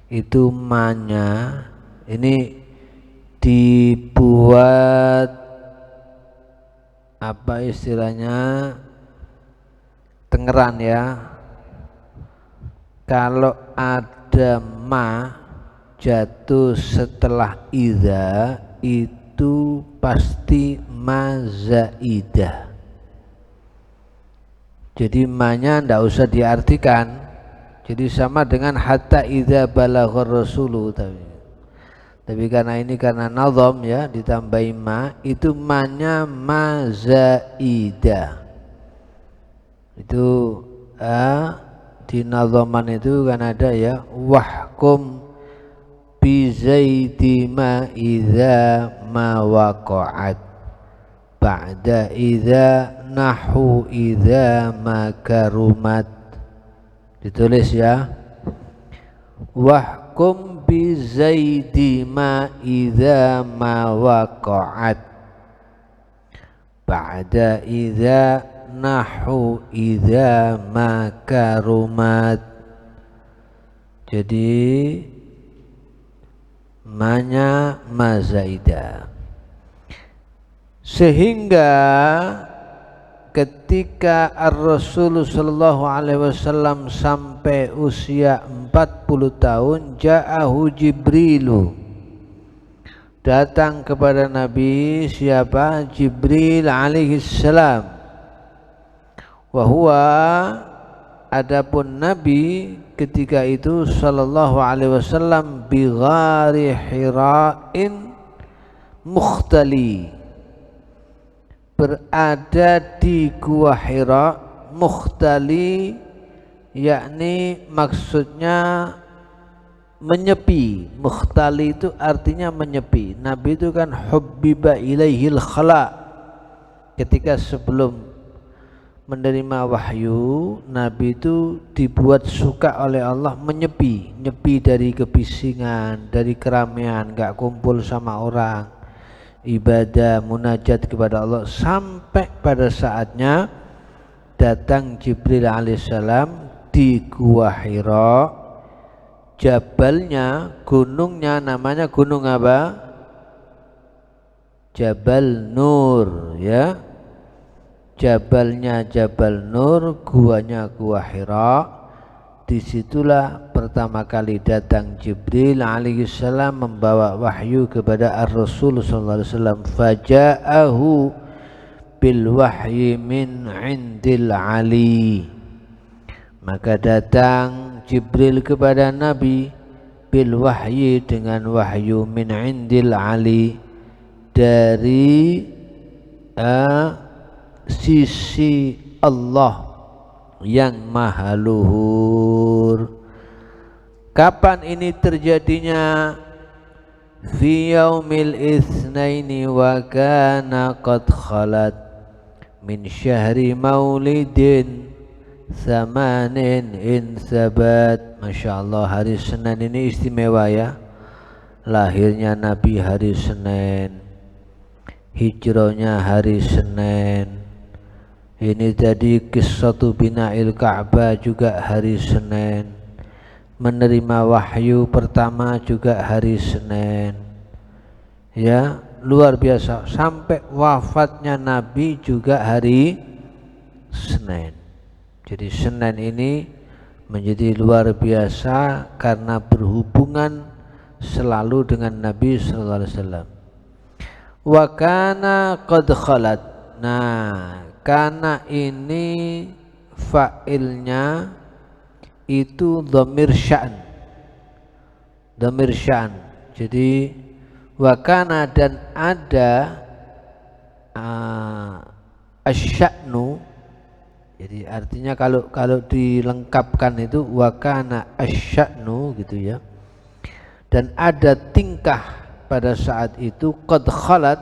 itu manya ini dibuat apa istilahnya, tengeran, ya. Kalau ada ma jatuh setelah idza, itu pasti ma zaidah. Jadi ma-nya ndak usah diartikan. Jadi sama dengan hatta idza balaghar rasulu, tapi karena nazam, ya, ditambahi ma, itu ma-nya ma zaidah. Itu di nadhaman itu kan ada ya, wahkum bi zaidi ma idza ma waqa'at ba'da idza nahu idza ma karumat. Ditulis ya, wahkum bi zaidi ma idza ma waqa'at ba'da idza nahu idza ma karumat. Jadi manya mazaida, sehingga ketika Ar-Rasul sallallahu alaihi wasallam sampai usia 40 tahun, ja'ahu Jibrilu, datang kepada Nabi siapa? Jibril alaihi salam. Wa huwa, adapun Nabi ketika itu sallallahu alaihi wasallam bi ghari Hira'in mukhtali, berada di gua Hira, mukhtali yakni maksudnya menyepi. Mukhtali itu artinya menyepi. Nabi itu kan hubbiba ilaihil khala, ketika sebelum menerima wahyu, Nabi itu dibuat suka oleh Allah menyepi, nyepi dari kebisingan, dari keramaian, gak kumpul sama orang, ibadah, munajat kepada Allah, sampai pada saatnya datang Jibril alaihissalam di Gua Hira. Jabalnya, gunungnya namanya gunung apa? Jabal Nur ya. Jabalnya Jabal Nur, guanya Gua Hira. Disitulah pertama kali datang Jibril alaihissalam membawa wahyu kepada Ar-Rasul sallallahu alaihi wasallam. Faja'ahu bil wahyi min indil Ali, maka datang Jibril kepada Nabi bil wahyi, dengan wahyu, min indil Ali, dari sisi Allah yang maha luhur. Kapan ini terjadinya? Fi yaumil itsnaini wa kana qad khalat min syahri maulidin samanin in sabat. Masya Allah, hari Senin ini istimewa ya. Lahirnya Nabi hari Senin, hijrahnya hari Senin. Ini tadi kisatu bina'il Ka'bah juga hari Senin. Menerima wahyu pertama juga hari Senin. Ya, luar biasa. Sampai wafatnya Nabi juga hari Senin. Jadi Senin ini menjadi luar biasa karena berhubungan selalu dengan Nabi sallallahu alaihi wasallam. Wa kana qad khalat. Nah, karena ini fa'ilnya itu dhamir sya'n. Dhamir sya'n. Jadi wa kana, dan ada asya'nu. Jadi artinya kalau dilengkapkan itu wa kana asya'nu gitu ya. Dan ada tingkah pada saat itu qad khalat,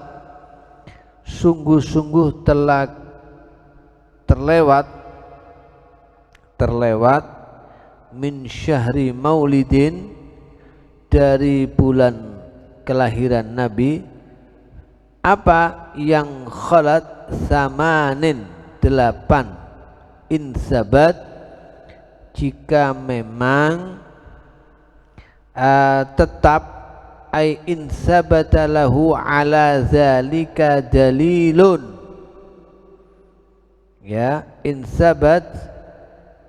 sungguh-sungguh telah terlewat min syahri maulidin, dari bulan kelahiran Nabi. Apa yang khalat? Samanin, 8, insabat, jika memang tetap, ay insabata lahu ala zalika dalilun. Ya, insabat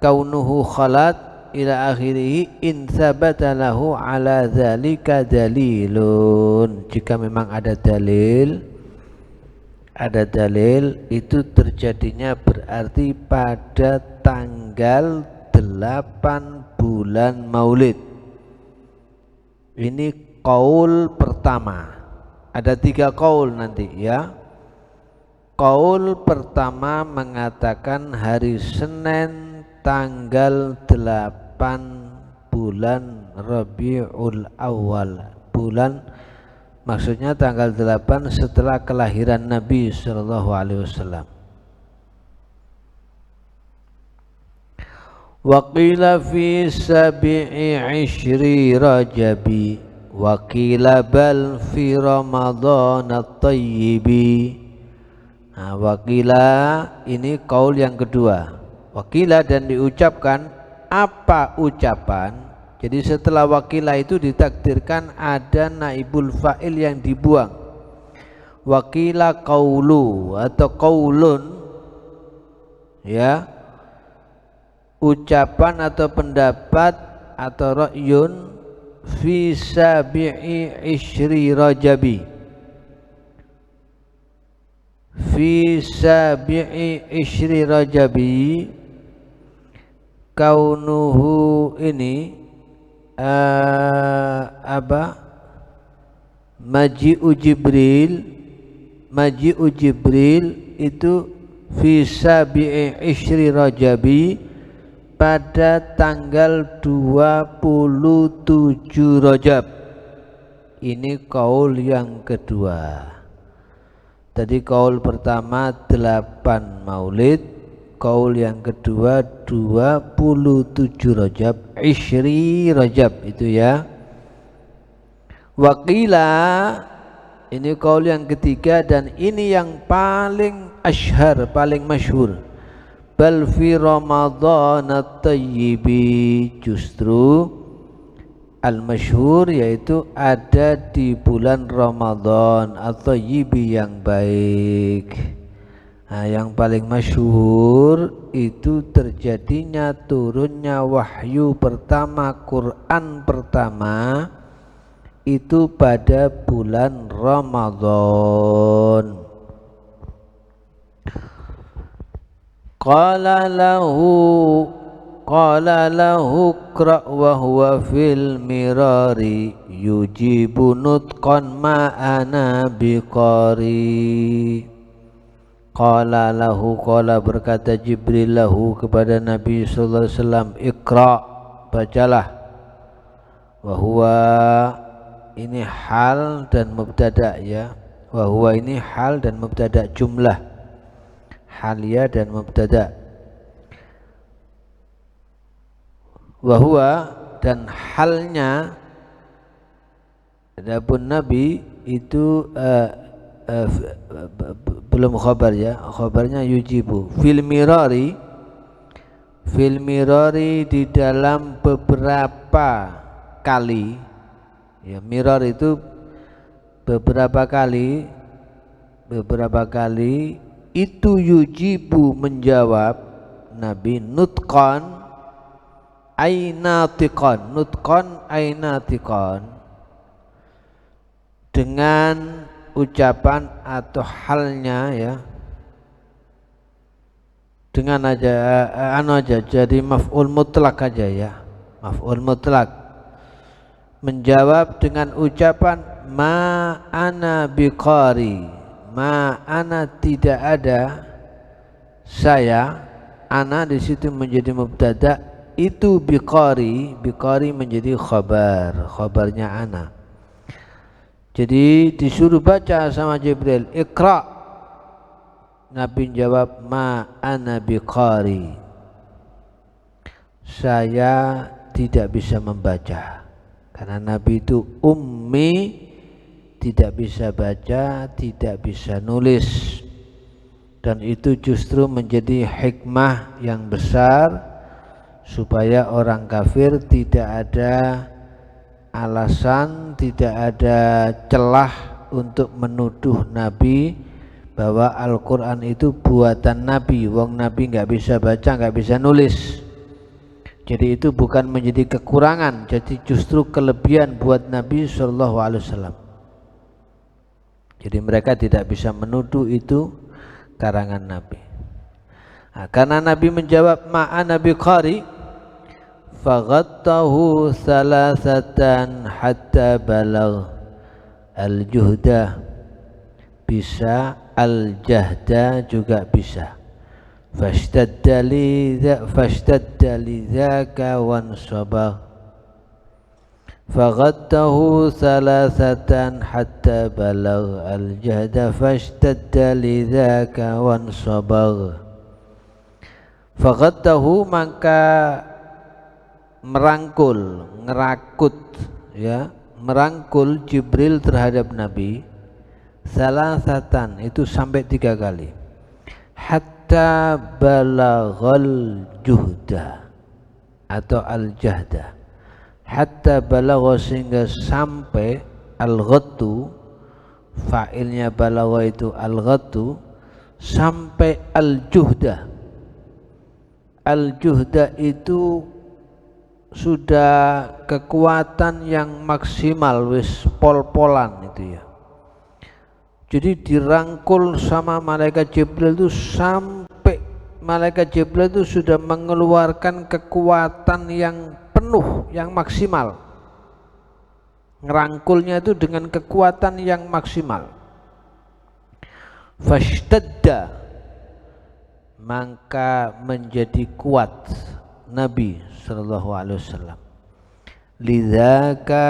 kaunuhu khalat ila akhirih, insabata lahu ala zalika dalilun. Jika memang ada dalil itu terjadinya berarti pada tanggal 8 bulan Maulid. Ini qaul pertama. Ada 3 qaul nanti ya. Qaul pertama mengatakan hari Senin tanggal 8 bulan Rabiul Awal. Bulan maksudnya tanggal 8 setelah kelahiran Nabi sallallahu alaihi wasallam. Wa qila fi sabi'i ishri Rajabi wa qila bal fi Ramadhan at-tayyibi. Nah, wakila ini kaul yang kedua. Wakila dan diucapkan apa ucapan? Jadi setelah wakila itu ditakdirkan ada naibul fa'il yang dibuang. Wakila kaulu atau kaulun, ya, ucapan atau pendapat atau ra'yun fi sabi'i ishri Rajabi. Fi sabi'i ishri Rajabi, kaunuhu ini maji'u Jibril itu fi sabi'i ishri Rajabi pada tanggal 27 Rajab. Ini kaul yang kedua. Tadi kaul pertama 8 Maulid, kaul yang kedua 27 Rajab, Ishri Rajab itu ya. Waqila ini kaul yang ketiga dan ini yang paling asyhar, paling masyhur. Bal fi Ramadhan at-tayyibi, justru al-masyhur yaitu ada di bulan Ramadan atau yibi yang baik. Nah, yang paling masyhur itu terjadinya turunnya wahyu pertama, Quran pertama itu pada bulan Ramadan. Qala lahu qra' wa huwa fil mirari yujibu nutqan ma ana biqari. Qala lahu, qala berkata Jibril lahu kepada Nabi sallallahu alaihi wasallam, iqra, bacalah. Wa huwa ini hal dan mubtada ya. Wa huwa ini hal dan mubtada, jumlah haliyah dan mubtada. Wahwa dan halnya, adapun Nabi itu belum khabar ya, khabarnya yujibu. Fil mirari di dalam beberapa kali ya, mirar itu beberapa kali itu yujibu menjawab Nabi nutqan ainatiqan, nutqan ainatiqan, dengan ucapan atau halnya ya, dengan aja jadi maf'ul mutlak aja ya, maf'ul mutlak, menjawab dengan ucapan ma ana biqari, ma ana tidak ada saya, ana di situ menjadi mubtada, itu biqari menjadi khabarnya ana. Jadi disuruh baca sama Jibril, iqra, Nabi jawab ma ana biqari, saya tidak bisa membaca, karena Nabi itu ummi, tidak bisa baca, tidak bisa nulis. Dan itu justru menjadi hikmah yang besar supaya orang kafir tidak ada alasan, tidak ada celah untuk menuduh Nabi bahwa Al-Quran itu buatan Nabi. Wong Nabi nggak bisa baca, nggak bisa nulis. Jadi itu bukan menjadi kekurangan, jadi justru kelebihan buat Nabi Shallallahu Alaihi Wasallam. Jadi mereka tidak bisa menuduh itu karangan Nabi. Nah, karena Nabi menjawab ma'ana biqari, faghattahu salasatan hatta balagh al-juhda, bisa al-jahda juga bisa. fashtadda lidzaka wansabagh faghattahu thalathatan hatta balagh al-jahda fashtadda lidzaka wansabagh. Faghattahu maka merangkul, ngerakut ya, merangkul Jibril terhadap Nabi salasatan, itu sampai 3 kali. Hatta balaghal juhda atau al-jahda. Hatta balagha, sehingga sampai al-ghattu, fa'ilnya balagha itu al-ghattu, sampai al-juhda. Al-juhda itu sudah kekuatan yang maksimal, wis pol-polan itu ya. Jadi dirangkul sama malaikat Jibril itu sampai malaikat Jibril itu sudah mengeluarkan kekuatan yang penuh, yang maksimal. Ngerangkulnya itu dengan kekuatan yang maksimal. Fashtadda, maka menjadi kuat Nabi sallallahu alaihi wasallam. Lidzaka,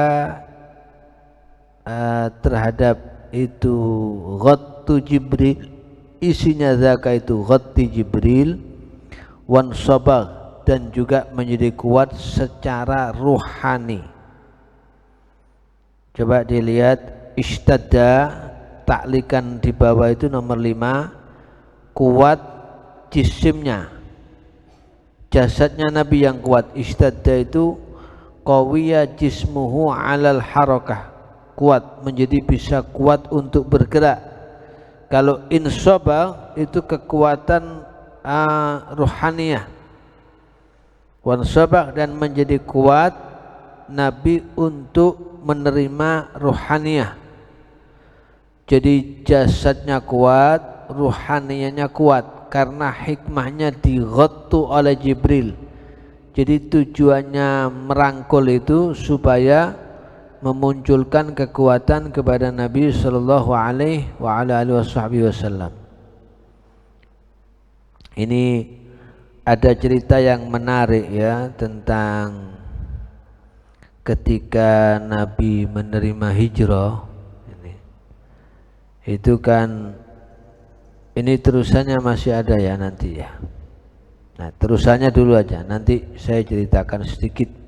terhadap itu ghattu Jibril, isinya zaka itu ghatti Jibril, wansabagh, dan juga menjadi kuat secara ruhani. Coba dilihat ishtadda, taklikan di bawah itu nomor 5, kuat jisimnya, jasadnya Nabi yang kuat. Ishtadda itu qawiya jismuhu alal harakah, kuat, menjadi bisa kuat untuk bergerak. Kalau insabagh itu kekuatan ruhaniyah. Wansabagh, dan menjadi kuat Nabi untuk menerima ruhaniyah. Jadi jasadnya kuat, ruhaniyahnya kuat, karena hikmahnya dighattu oleh Jibril. Jadi tujuannya merangkul itu supaya memunculkan kekuatan kepada Nabi sallallahu alaihi wasallam. Ini ada cerita yang menarik ya, tentang ketika Nabi menerima hijrah. Itu kan, ini terusannya masih ada ya nanti ya. Nah, terusannya dulu aja, nanti saya ceritakan sedikit.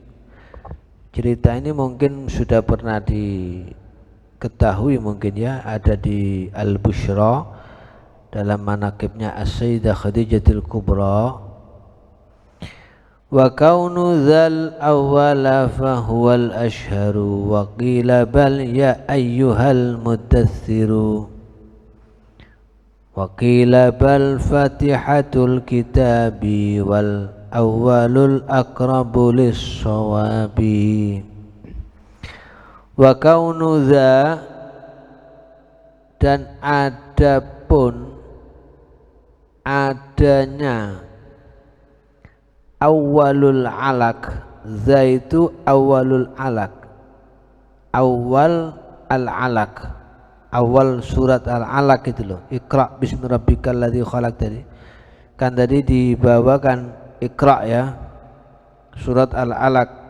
Cerita ini mungkin sudah pernah diketahui mungkin ya, ada di Al-Bushra dalam manaqibnya As-Sayyidah Khadijatul Kubra. Wa kaunu dzal awwala fa huwal ashharu wa qila bal ya ayyuhal mudathtsiru wa qila bal fatihatul kitabi wal awwalul aqrabu lis-shawabi. Wa kaunu dza, dan adapun adanya awwalul alaq, za itu awwalul alaq, awwal al-alaq, awal surat al-alaq itu loh, Iqra bismi rabbikal ladzi khalaq. Tadi kan tadi dibawakan Iqra ya, surat al-alaq.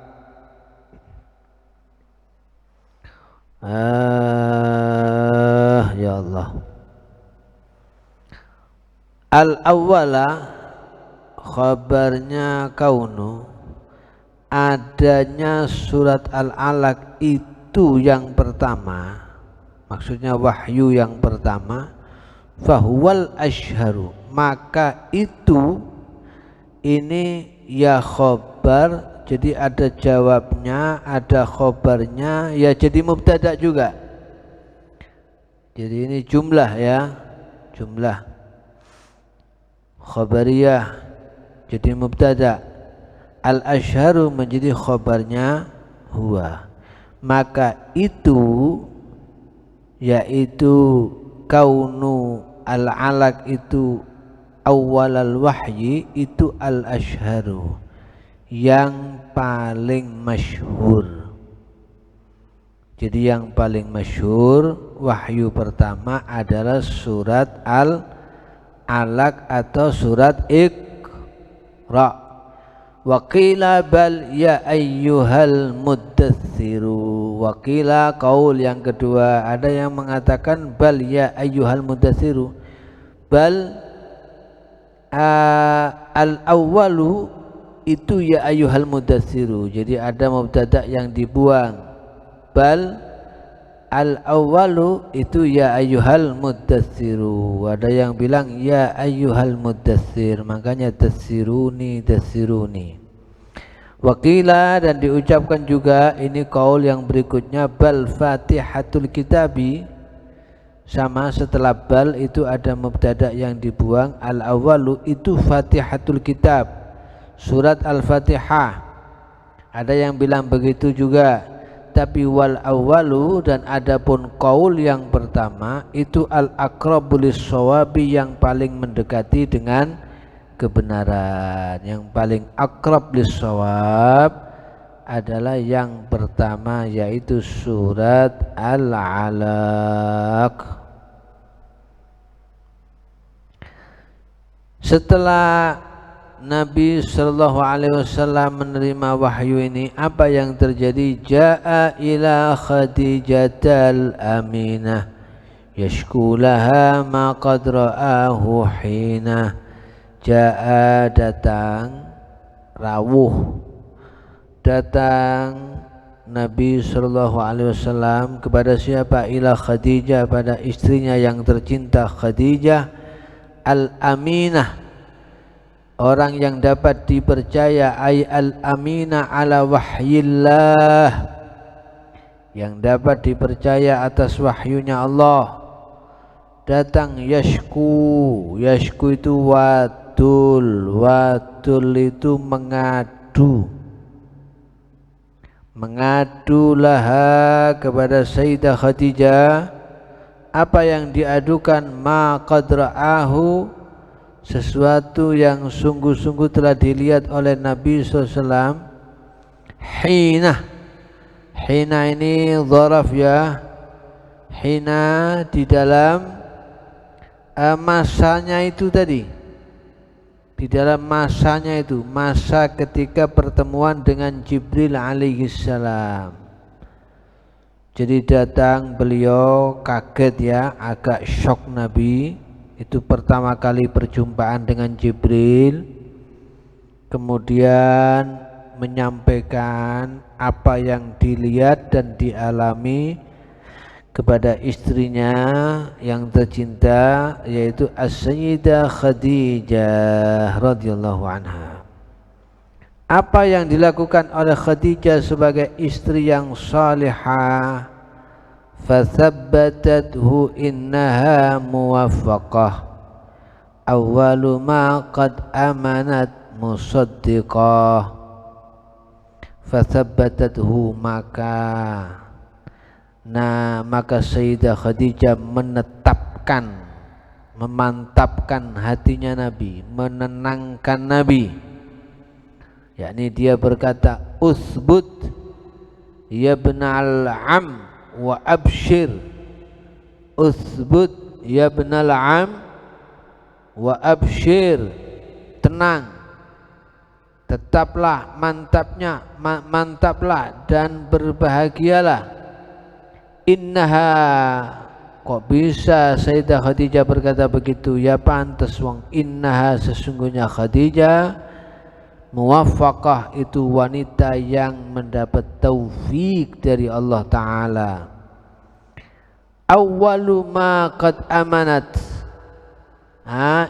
Ya Allah. Al-awwala, khabarnya kaunu, adanya surat al-alaq itu yang pertama, maksudnya wahyu yang pertama. Fahuwal ashharu, maka itu, ini ya khobar, jadi ada jawabnya, ada khobarnya, ya jadi mubtada juga. Jadi ini jumlah ya, jumlah khobariyah jadi mubtada, al-ashharu menjadi khobarnya huwa. Maka itu, yaitu kaunu al-alaq itu awwalal wahyi, itu al-ashharu, yang paling masyhur. Jadi yang paling masyhur wahyu pertama adalah surat al-alaq. Alaq atau surat Iqra. Wa qila bal ya ayyuhal muddatsiru. Wa qila qaul yang kedua, ada yang mengatakan bal ya ayyuhal muddatsiru. Bal al-awwalu itu ya ayyuhal muddatsiru. Jadi ada mubtada yang dibuang. Bal al-awwalu itu ya ayyuhal muddatsiru. Ada yang bilang ya ayyuhal muddatsir, makanya datsiruni. Wakila, dan diucapkan juga ini kaul yang berikutnya, bal fatihatul kitabi, sama setelah bal itu ada mubtada yang dibuang. Al-awwalu itu fatihatul kitab, surat al-fatihah. Ada yang bilang begitu juga. Tapi wal awwalu, dan adapun qaul yang pertama itu al aqrabu lis-shawabi, yang paling mendekati dengan kebenaran. Yang paling aqrab lis-shawab adalah yang pertama, yaitu surat Al-Alaq. Setelah Nabi sallallahu alaihi wasallam menerima wahyu ini, apa yang terjadi? Jaa ila Khadijatal Aminah yashkulaha ma qad ra'ahu hina. Jaa, datang, rawuh, datang Nabi sallallahu alaihi wasallam kepada siapa? Ila Khadijah, pada istrinya yang tercinta Khadijah Al-Aminah, orang yang dapat dipercaya. Ay al-amina ala wahyillah, yang dapat dipercaya atas wahyunya Allah. Datang yashku itu watul itu mengadu laha kepada Sayyidah Khadijah. Apa yang diadukan? Ma qad ra'ahu, sesuatu yang sungguh-sungguh telah dilihat oleh Nabi SAW. Hina ini dzaraf ya. Hina di dalam masanya itu tadi, di dalam masanya itu, masa ketika pertemuan dengan Jibril alaihissalam. Jadi datang beliau, kaget ya, agak syok Nabi. Itu pertama kali perjumpaan dengan Jibril. Kemudian menyampaikan apa yang dilihat dan dialami kepada istrinya yang tercinta, yaitu As-Sayyidah Khadijah radhiyallahu anha. Apa yang dilakukan oleh Khadijah sebagai istri yang salihah? Fathabbatathu innaha muwaffaqah, awwalu ma qad amanat musaddiqah. Fathabbatathu, maka Sayyidah Khadijah memantapkan hatinya Nabi, menenangkan Nabi. Yakni dia berkata, usbut ya ibnal am wa abshir. Usbut ya ibnal am wa abshir, tenang, tetaplah, mantaplah dan berbahagialah. Innaha, kok bisa Sayyidah Khadijah berkata begitu? Ya pantas wong. Innaha, sesungguhnya Khadijah, muwaffaqah, itu wanita yang mendapat taufik dari Allah Ta'ala. Awwalu ma qad amanat,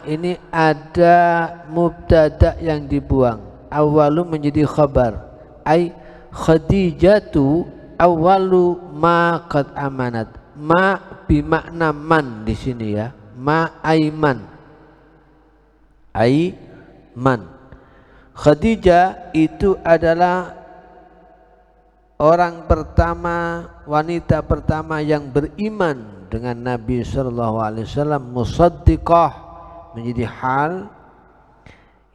ini ada mubtada yang dibuang. Awwalu menjadi khabar. Ay Khadijatu awwalu ma qad amanat. Ma bimakna man di sini ya. Ma aiman. Aiman. Khadijah itu adalah orang pertama, wanita pertama yang beriman dengan Nabi sallallahu alaihi wasallam, musaddiqah, menjadi hal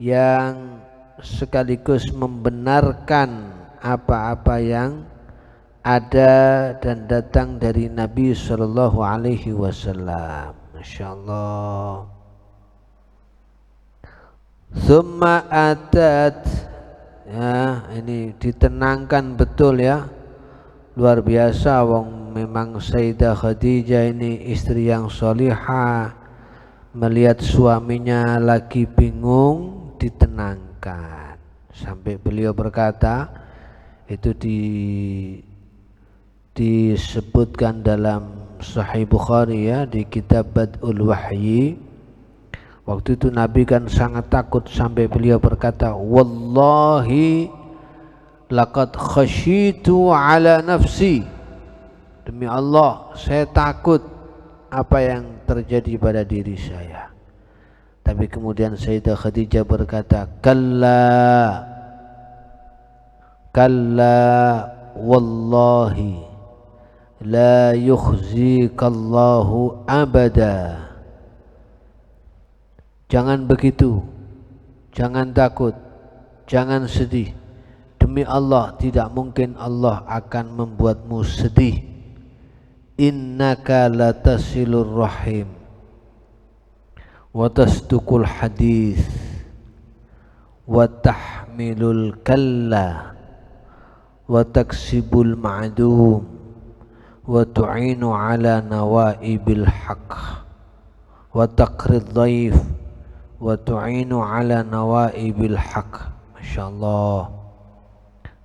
yang sekaligus membenarkan apa-apa yang ada dan datang dari Nabi sallallahu alaihi wasallam. Masyaallah. Tsumma atat, ya ini ditenangkan betul ya, luar biasa. Wong memang Sayyidah Khadijah ini istri yang sholihah, melihat suaminya lagi bingung ditenangkan sampai beliau berkata, itu disebutkan dalam Sahih Bukhari ya, di kitab Bad'ul Wahyi. Waktu itu Nabi kan sangat takut sampai beliau berkata, wallahi laqad khasyitu ala nafsi, demi Allah saya takut apa yang terjadi pada diri saya. Tapi kemudian Sayyidah Khadijah berkata, kalla kalla wallahi la yukhzikallahu abada. Jangan begitu, jangan takut, jangan sedih. Demi Allah tidak mungkin Allah akan membuatmu sedih. Innaka latasilur rahim wa tasduqul hadis wa tahmilul kalla wa taksibul ma'dum wa tu'inu ala nawaibil haqq wa taqrid dhaif wa tu'inu ala nawaibil haqq. Masya Allah.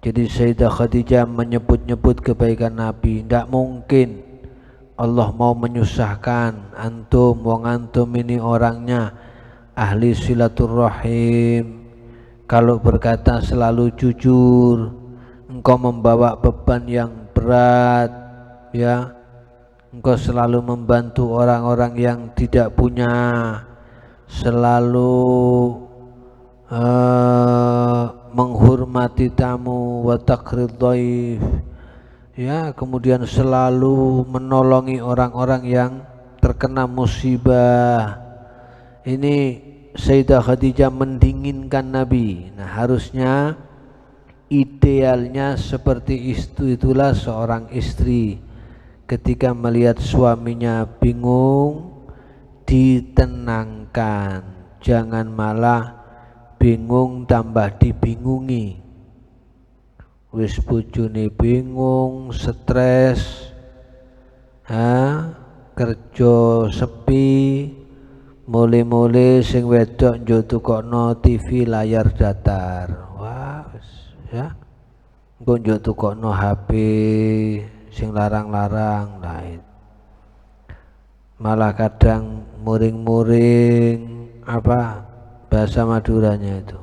Jadi Sayyidah Khadijah menyebut-nyebut kebaikan Nabi. Tidak mungkin Allah mau menyusahkan antum. Wong antum ini orangnya ahli silaturrahim. Kalau berkata selalu jujur, engkau membawa beban yang berat, ya. Engkau selalu membantu orang-orang yang tidak punya, selalu menghormati tamu, wa taqrid dhaif, ya, kemudian selalu menolongi orang-orang yang terkena musibah. Ini Sayyidah Khadijah mendinginkan Nabi. Nah, harusnya idealnya seperti itulah seorang istri. Ketika melihat suaminya bingung, ditenangkan, jangan malah bingung tambah dibingungi. Wis bojone bingung, stres, kerja sepi, mule-mule sing wedok njo tukokno TV layar datar. Wah, ya. Engko njo tukokno HP sing larang-larang lain. Malah kadang muring-muring apa bahasa Maduranya itu.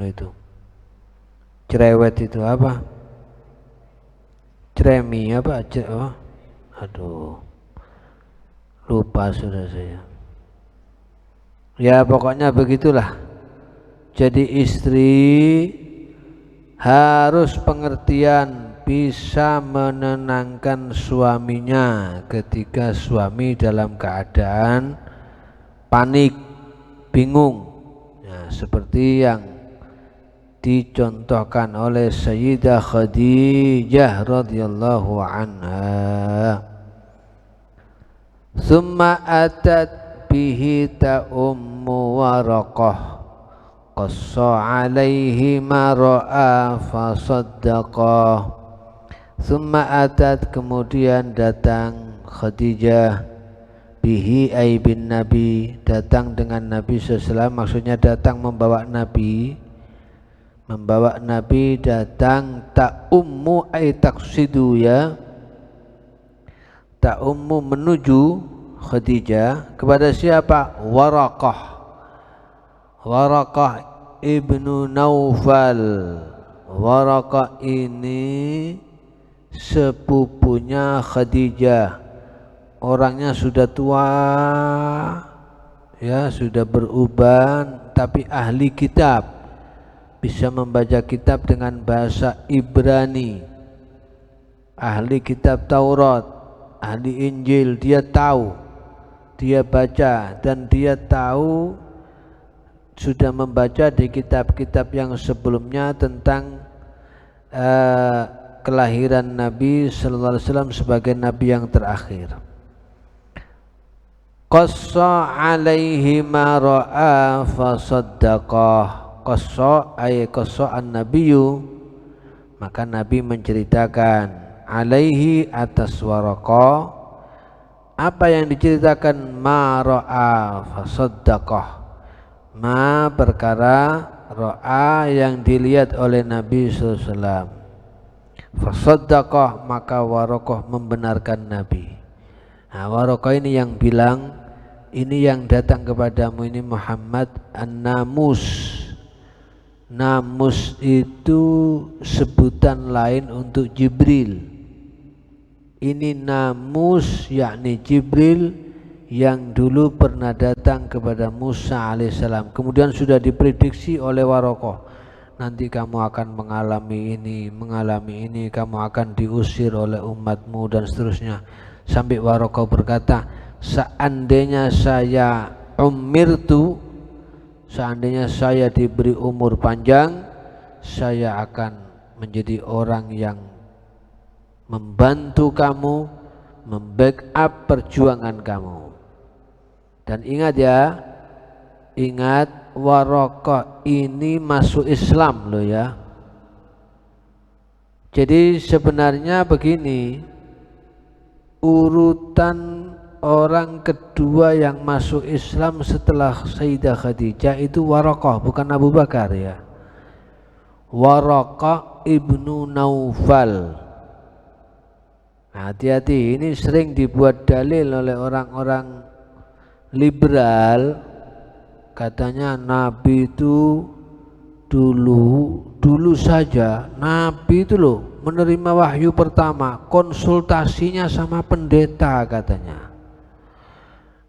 Itu. Cerewet itu apa? Ceremi apa? Aduh. Lupa sudah saya. Ya pokoknya begitulah. Jadi istri harus pengertian, bisa menenangkan suaminya ketika suami dalam keadaan panik, bingung. Nah, seperti yang dicontohkan oleh Sayyidah Khadijah radhiyallahu anha. Summa atat bihi ta'ummu Waraqah qassa alaihi ma ra'a fasaddaqah. Summa atat, kemudian datang Khadijah, bihi ay bin Nabi, datang dengan Nabi SAW, maksudnya datang membawa Nabi, datang ta'ummu ay taqsidu, ya, ta'ummu menuju Khadijah kepada siapa? Waraqah ibnu Naufal. Waraqah ini sepupunya Khadijah, orangnya sudah tua, ya, sudah beruban, tapi ahli kitab, bisa membaca kitab dengan bahasa Ibrani, ahli kitab Taurat, ahli Injil. Dia tahu, dia baca, dan dia tahu, sudah membaca di kitab-kitab yang sebelumnya tentang kelahiran Nabi sallallahu alaihi wasallam sebagai nabi yang terakhir. qassa alaihi ma ra'a fasaddaqah. Qassa ay qassa an-nabiyyu, maka Nabi menceritakan alaihi atas Waraqah apa yang diceritakan, ma ra'a fasaddaqah, ma perkara ra'a yang dilihat oleh Nabi SAW, fasaddaqah maka Waraqah membenarkan Nabi. Nah, Waraqah ini yang bilang, ini yang datang kepadamu ini Muhammad an-namus. Namus itu sebutan lain untuk Jibril. Ini namus yakni Jibril yang dulu pernah datang kepada Musa alaihissalam. Kemudian sudah diprediksi oleh Waraqah, nanti kamu akan mengalami ini, kamu akan diusir oleh umatmu dan seterusnya. Sampai Waraqah berkata, seandainya saya seandainya saya diberi umur panjang, saya akan menjadi orang yang membantu kamu, membackup perjuangan kamu. Dan ingat ya, ingat Waraqah ini masuk Islam loh ya. Jadi sebenarnya begini, urutan orang kedua yang masuk Islam setelah Sayyidah Khadijah itu Waraqah, bukan Abu Bakar ya. Waraqah ibnu Naufal. Nah, hati-hati, ini sering dibuat dalil oleh orang-orang liberal. Katanya Nabi itu dulu saja, Nabi itu loh menerima wahyu pertama konsultasinya sama pendeta katanya.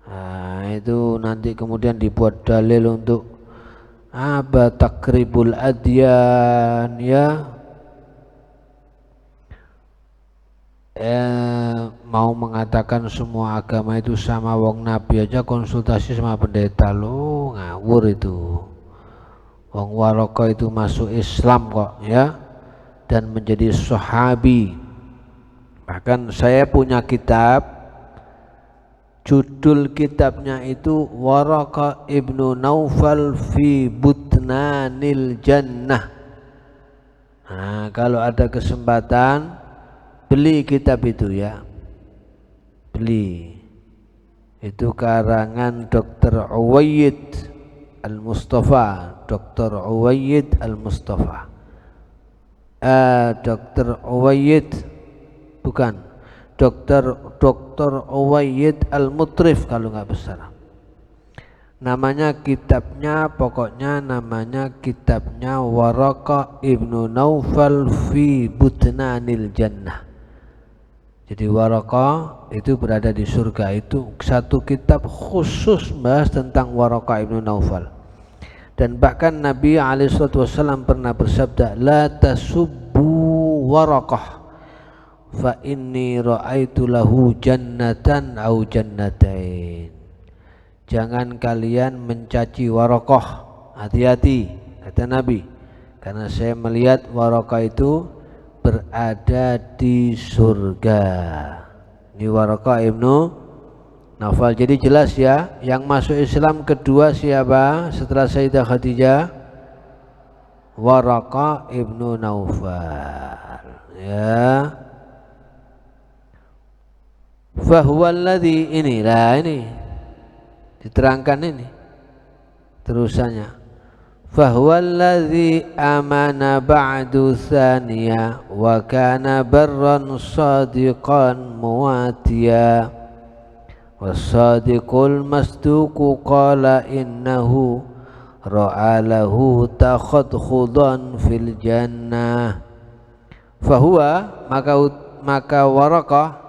Nah, itu nanti kemudian dibuat dalil untuk apa, takribul adyan ya, mau mengatakan semua agama itu sama, wong Nabi aja konsultasi sama pendeta. Lo ngawur itu. Wong Waraqah itu masuk Islam kok ya, dan menjadi sahabi. Bahkan saya punya kitab, judul kitabnya itu Waraqah ibnu Naufal fi Butnanil Jannah. Nah, kalau ada kesempatan beli kitab itu ya, beli. Itu karangan Dr. Uwayyid Al-Mustafa, Dr. Uwayyid Al-Mustafa. Dr. Uwayyid bukan, Dr. Uwayyid Al-Mutrif kalau nggak besar. Namanya kitabnya, pokoknya namanya kitabnya Waraqah ibnu Naufal fi Butnanil Jannah. Jadi Waraqah itu berada di surga, itu satu kitab khusus bahas tentang Waraqah ibnu Naufal. Dan bahkan Nabi SAW pernah bersabda, la tasubbu Waraqah fa inni ra'aitu lahu jannatan au jannatain. Jangan kalian mencaci Waraqah, hati-hati kata Nabi, karena saya melihat Waraqah itu berada di surga. Ini Waraqah ibnu Naufal. Jadi jelas ya, yang masuk Islam kedua siapa setelah Sayyidah Khadijah? Waraqah ibnu Naufal ya. Fahuwaladzi, inilah ini diterangkan ini terusannya. Fahuwaladzi amana ba'du thaniya wa kana barran sadiqan muwatiya was-sadiqul masduqu qala innahu ra'alahu takhadkhudan fil jannah. Fahuwa, maka Waraqah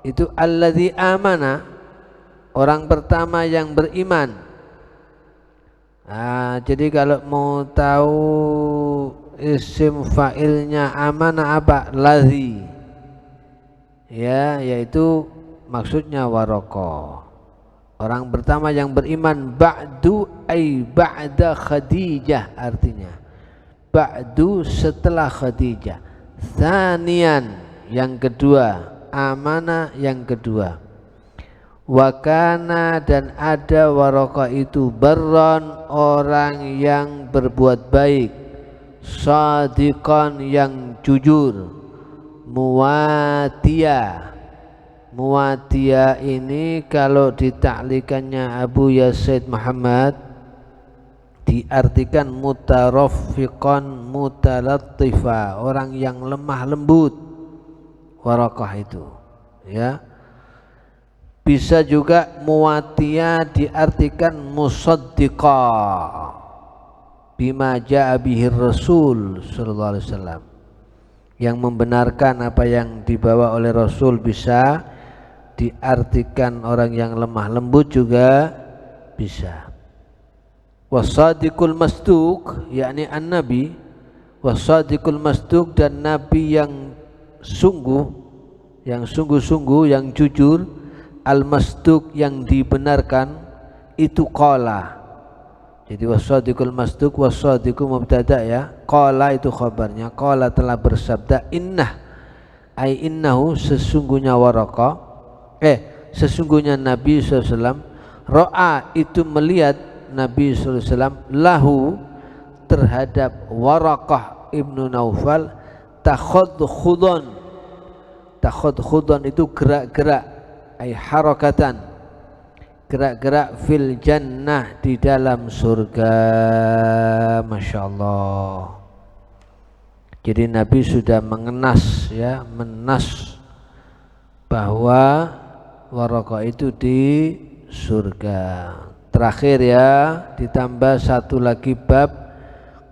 itu alladzi amana, orang pertama yang beriman. Nah, jadi kalau mau tahu isim fa'ilnya amana apa? Ladzi ya, yaitu maksudnya Waraqah, orang pertama yang beriman. Ba'du ay ba'da Khadijah, artinya ba'du setelah Khadijah. Tsanian yang kedua, amanah yang kedua. Wakana dan ada Waraqah itu barron orang yang berbuat baik, shadiqan yang jujur, muwatia. Muwatia ini kalau ditaklikannya Abu Yazid Muhammad diartikan mutaraffiqan mutalattifa, orang yang lemah lembut. Waraqah itu ya. Bisa juga muwatia diartikan musaddiqa bima jaa bihi Rasul sallallahu alaihi wasallam, yang membenarkan apa yang dibawa oleh Rasul. Bisa diartikan orang yang lemah lembut juga bisa. Wasadiqul masduq yakni an-nabi, wasadiqul masduq dan nabi yang sungguh-sungguh yang jujur, al-masduq yang dibenarkan itu qala. Jadi wasadiqul masduq, wasadiqu mubtada ya, qala itu khabarnya. Qala telah bersabda, innahu sesungguhnya Waraqah, sesungguhnya Nabi SAW, ro'a itu melihat Nabi SAW, lahu terhadap Waraqah ibnu Naufal, takhudkhudon itu gerak-gerak, ay harakatan gerak-gerak, fil jannah di dalam surga. Masya Allah. Jadi Nabi sudah menas bahwa Waraqah itu di surga. Terakhir ya, ditambah satu lagi bab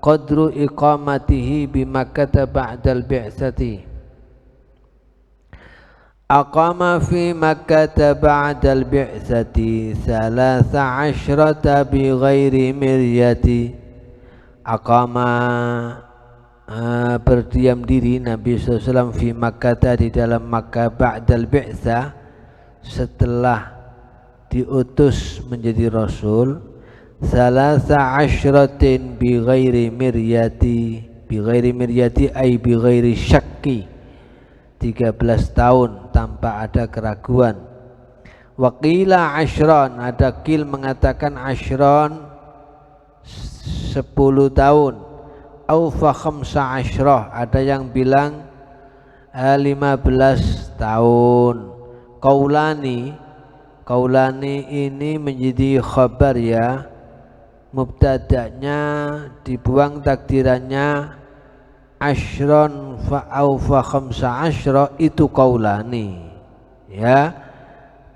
qadru iqamatihi bi Makkah ba'dal bi'tsati. Aqama fi Makkah ba'dal bi'tsati 13 bi ghairi miryati. Aqama berdiam diri Nabi SAW fi Makkah di dalam Makkah ba'dal bi'tsah setelah diutus menjadi Rasul, 13 bi ghairi miryati ay bi ghairi syakki, 13 tahun tanpa ada keraguan. Waqila ashron, ada qil mengatakan ashron 10 tahun, au fa khamsa ashrah, ada yang bilang 15 tahun. Qaulani ini menjadi khabar ya, mubtada'nya dibuang takdirannya ashron au fa khamsa ashrah, itu qaulani ya,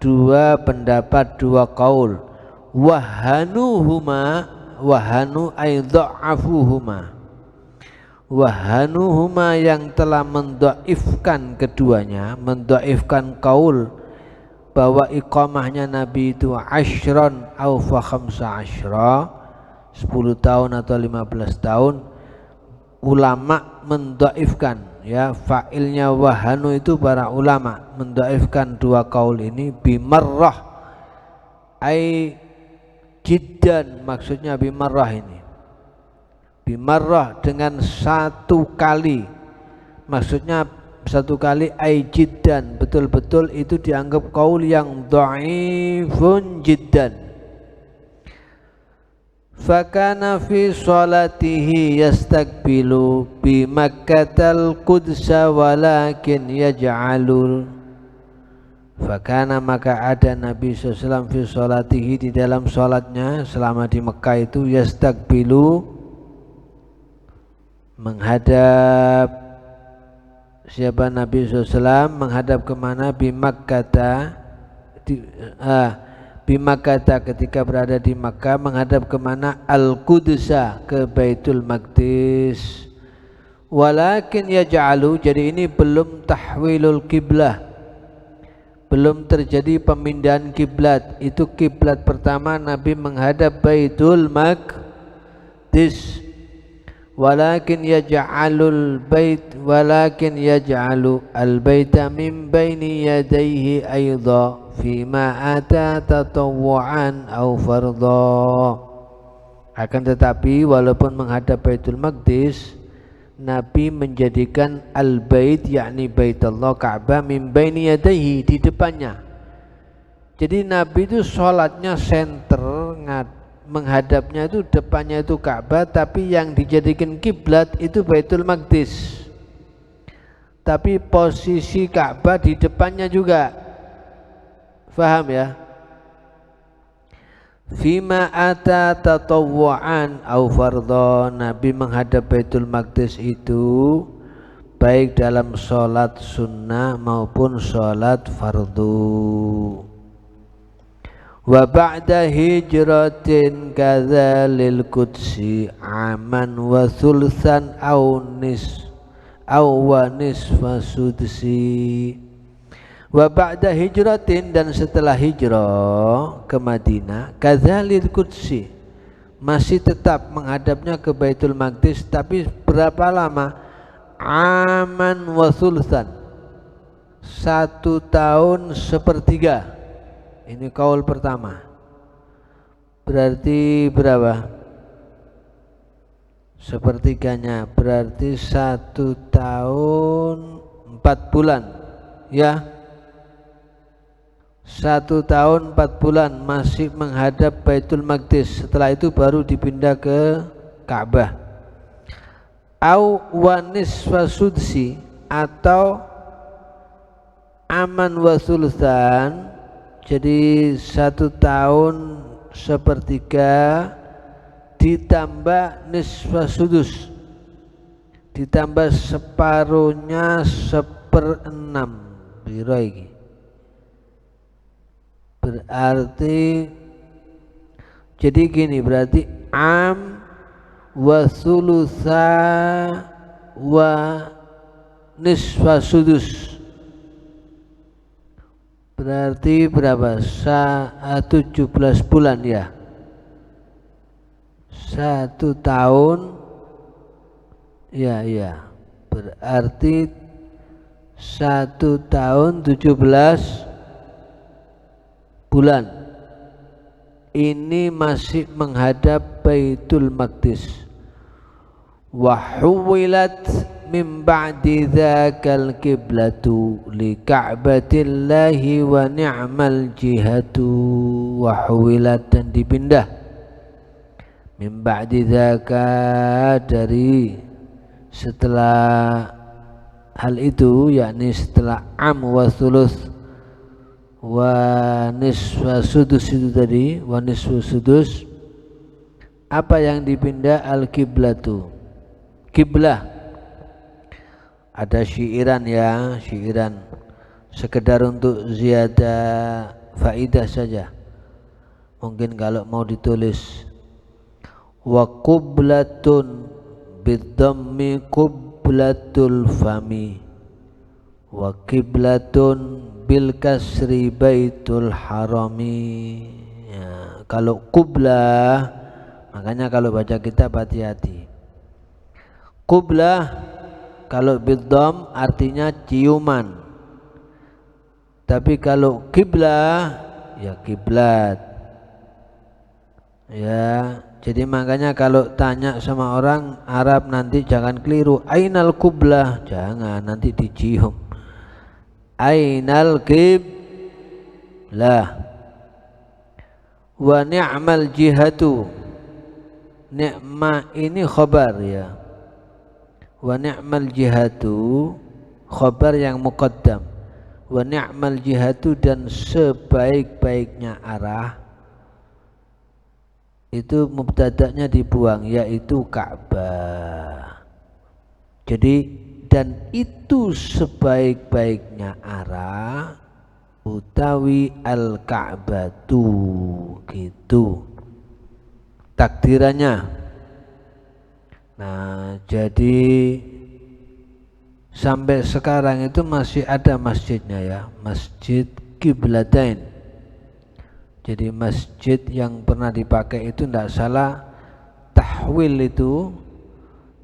dua pendapat, dua qaul. Wahanu ay dha'afuhuma, wahanuhuma yang telah mendhaifkan keduanya, mendhaifkan qaul bahwa iqamahnya Nabi itu ashron au fa khamsa ashra, 10 tahun atau 15 tahun. Ulama mendhaifkan ya, fa'ilnya wahanu itu para ulama mendhaifkan dua qaul ini. Bimarrah ai jiddan, maksudnya bimarrah ini, bimarrah dengan satu kali, maksudnya satu kali, ai jiddan betul-betul, itu dianggap qaul yang dhaifun jiddan. Fakana fi salatihi yastaqbilu bi Makkatal Qudsa walakin yaj'alul. Fakana maka ada Nabi SAW fi salatihi di dalam salatnya selama di Mekah itu, yastaqbilu menghadap. Siapa Nabi SAW? Menghadap kemana? Bi Makkah, bi Makkah ketika berada di Makkah, menghadap kemana? Al-Qudsa, ke Baitul Maqdis. Walakin yaj'alu, jadi ini belum tahwilul kiblah, belum terjadi pemindahan kiblat. Itu kiblat pertama Nabi menghadap Baitul Maqdis. Walakin yaj'alul bait, walakin yaj'alu al-baita min baini yadayhi aidha fima ata tatawwu'an au fardha. Akan tetapi walaupun menghadap Baitul Maqdis, Nabi menjadikan al-bait yakni Baitullah Ka'bah min baini yadayhi, di depannya, Jadi Nabi itu sholatnya center, menghadapnya itu depannya itu Ka'bah, tapi yang dijadikan kiblat itu Baitul Maqdis. Tapi posisi Ka'bah di depannya juga. Faham ya? Fima ata tatawwu'an au fardhu, Nabi menghadap Baitul Maqdis itu baik dalam sholat sunnah maupun sholat fardu. Wa ba'da hijratin kadzalil qudsi aman wa thulthan au wa nisfa sudsi. Wa ba'da hijratin, dan setelah hijrah ke Madinah, kadzalil qudsi, masih tetap menghadapnya ke Baitul Maqdis, tapi berapa lama? Aman wa thulthan, 1 tahun sepertiga. Ini kaul pertama. Berarti berapa? Sepertiganya berarti 1 tahun 4 bulan. Ya, 1 tahun 4 bulan masih menghadap Baitul Maqdis. Setelah itu baru dipindah ke Ka'bah. Au wa nisfa sudsi, atau aman wa thulthan, jadi 1 tahun sepertiga ditambah nisfa sudus, ditambah separuhnya 1/6. Biro iki berarti, jadi gini, berarti am wa thulutha wa nisfa sudus, berarti berapa? 17 bulan ya. 1 tahun ya, berarti 1 tahun 17 bulan. Ini masih menghadap Baitul Maqdis. Wa huwilat min ba'di dzakal qiblatu li ka'batillahi wa ni'mal jihatu. Wa huwilat, dan dipindah, min ba'di dzaka, dari setelah hal itu, yakni setelah am wa thuluth wa nisfa sudus itu tadi, wa nisfu sudus, apa yang dipindah? Al-kiblatu, kiblah. Ada syiiran ya, syiiran sekedar untuk ziyadah faidah saja, mungkin kalau mau ditulis. Wa qublatun bidhammi qublatul fami, wa qiblatun bil kasri baitul harami. Ya, kalau qublah, makanya kalau baca kitab hati-hati. Qublah kalau bidham artinya ciuman, tapi kalau kiblah ya kiblat. Ya, jadi makanya kalau tanya sama orang Arab nanti jangan keliru, ainal qublah, jangan, nanti dicium. Ainal qiblah. Wa ni'mal jihatu, ni'ma ini khabar ya. Wa ni'mal jihatu khabar yang muqaddam. Wa ni'mal jihatu, dan sebaik-baiknya arah, itu mubtada'nya dibuang, yaitu Ka'bah. Jadi, dan itu sebaik-baiknya arah utawi al-Ka'batu, gitu takdirannya. Nah, jadi sampai sekarang itu masih ada masjidnya ya, Masjid Qiblatain. Jadi masjid yang pernah dipakai itu tidak salah tahwil, itu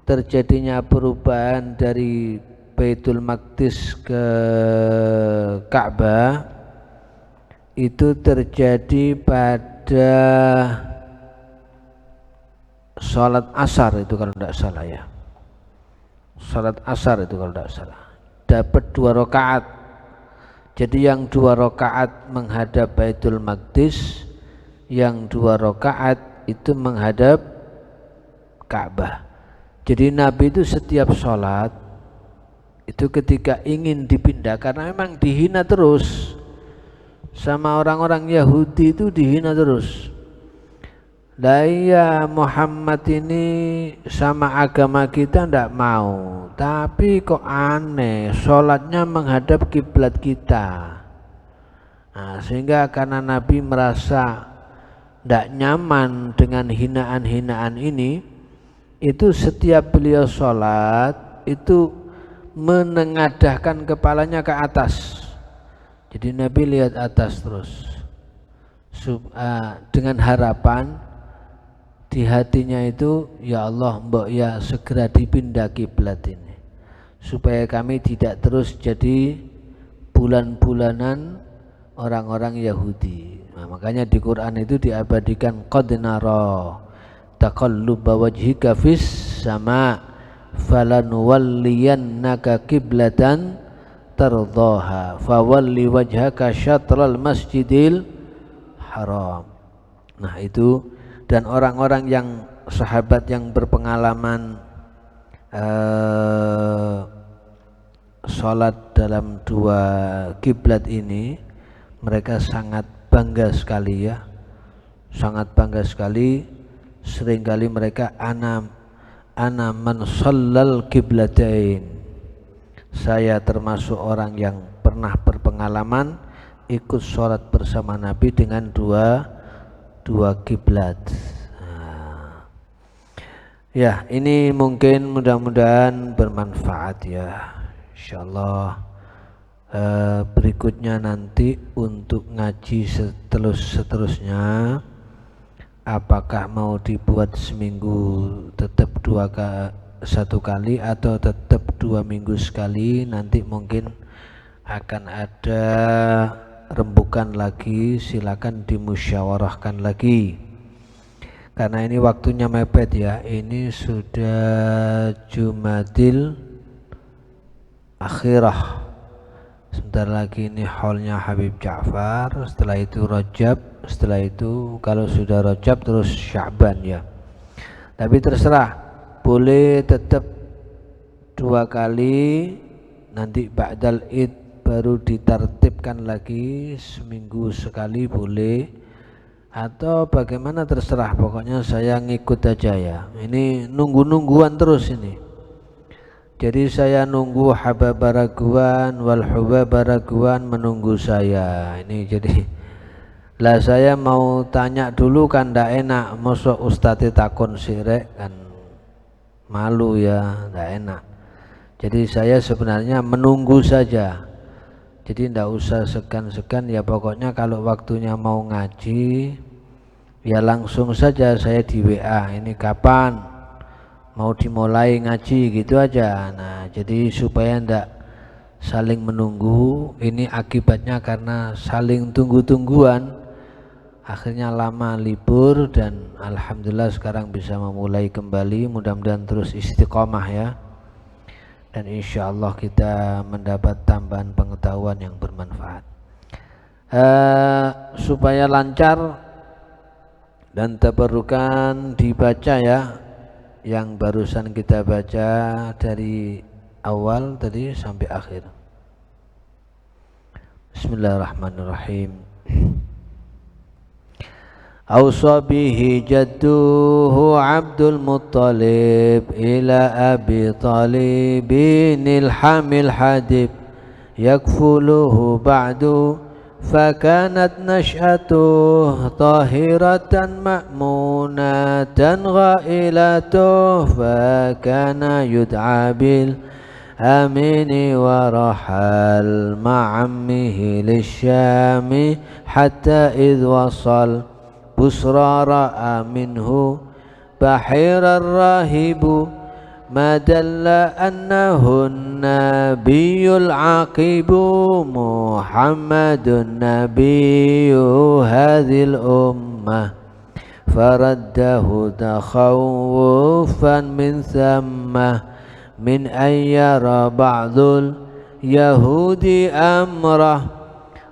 terjadinya perubahan dari Baitul Maqdis ke Ka'bah, itu terjadi pada sholat asar itu kalau tidak salah ya. Sholat asar itu kalau tidak salah dapat 2 rakaat. Jadi yang 2 rakaat menghadap Baitul Maqdis, yang 2 rakaat itu menghadap Ka'bah. Jadi Nabi itu setiap sholat itu ketika ingin dipindah, karena memang dihina terus sama orang-orang Yahudi, itu dihina terus. Lah iya, Muhammad ini sama agama kita ndak mau, tapi kok aneh, sholatnya menghadap kiblat kita. Nah, sehingga karena Nabi merasa ndak nyaman dengan hinaan-hinaan ini, itu setiap beliau sholat itu menengadahkan kepalanya ke atas. Jadi Nabi lihat atas terus, dengan harapan di hatinya itu, ya Allah, mbok ya segera dipindah kiblat ini, supaya kami tidak terus jadi bulan-bulanan orang-orang Yahudi. Nah, makanya di Quran itu diabadikan, qad nara taqalluba wajhika fis sama falanuwalliyannaka kiblatan tardhaha fawalli wajhaka syatral masjidil haram. Nah itu, dan orang-orang yang sahabat yang berpengalaman sholat dalam 2 kiblat ini, mereka sangat bangga sekali ya, sangat bangga sekali. Seringkali mereka ana man shallal kiblatain, saya termasuk orang yang pernah berpengalaman ikut sholat bersama Nabi dengan dua kiblat. Nah, ya ini mungkin mudah-mudahan bermanfaat ya, insyaallah. Berikutnya nanti untuk ngaji seterusnya, apakah mau dibuat seminggu tetap 1 kali atau tetap 2 minggu sekali, nanti mungkin akan ada rembukan lagi, silakan dimusyawarahkan lagi, karena ini waktunya mepet ya. Ini sudah Jumadil Akhirah, sebentar lagi ini haulnya Habib Ja'far, setelah itu Rajab, setelah itu kalau sudah Rajab terus Sya'ban ya. Tapi terserah, boleh tetap 2 kali, nanti ba'dal id baru ditartibkan lagi seminggu sekali boleh, atau bagaimana terserah, pokoknya saya ngikut aja ya. Ini nunggu-nungguan terus ini, jadi saya nunggu hababaraguan wal hubabaraguan menunggu saya ini. Jadi lah saya mau tanya dulu kan ndak enak, mosok ustadz takon sirek kan malu ya, ndak enak. Jadi saya sebenarnya menunggu saja, jadi ndak usah segan-segan ya. Pokoknya kalau waktunya mau ngaji ya langsung saja saya di WA, ini kapan mau dimulai ngaji, gitu aja. Nah jadi supaya ndak saling menunggu, ini akibatnya karena saling tunggu-tungguan, akhirnya lama libur, dan alhamdulillah sekarang bisa memulai kembali. Mudah-mudahan terus istiqomah ya, dan insya Allah kita mendapat tambahan pengetahuan yang bermanfaat. Supaya lancar dan tabarukan, dibaca ya yang barusan kita baca dari awal tadi sampai akhir. Bismillahirrahmanirrahim. Awsa bihi jadduhu Abdul Muttalib ila Abi Talibinil hamil hadib yakfuluhu ba'du fakanat nash'atuh tahiratan ma'munatan ghailatuh fakana yud'a bil amini wa rahal ma'ammihi lisyami hatta idh wasal busra ra'a minhu bahira rahibu ma dalla annahu nabiyul aqibu Muhammadun nabiyyu hadhil ummah faraddahu takhawufan min thammah min ayyara ba'dul yahudi amrah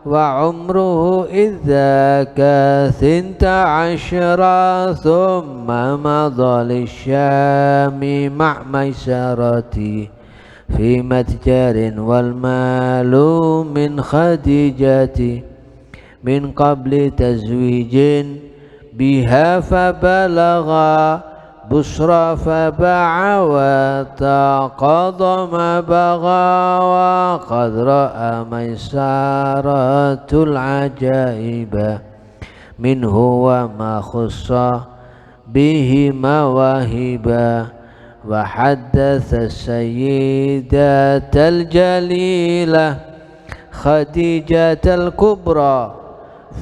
وعمره إذ ذاك 12 ثم مضى للشام مع ميسرتي في متجر والمال من خديجة من قبل تزويج بها فبلغا بشرى فباع وتقاضى ما بغى وقد رأى ميسرة العجائب منه وما خص به مواهبا وحدث السيدة الجليلة خديجة الكبرى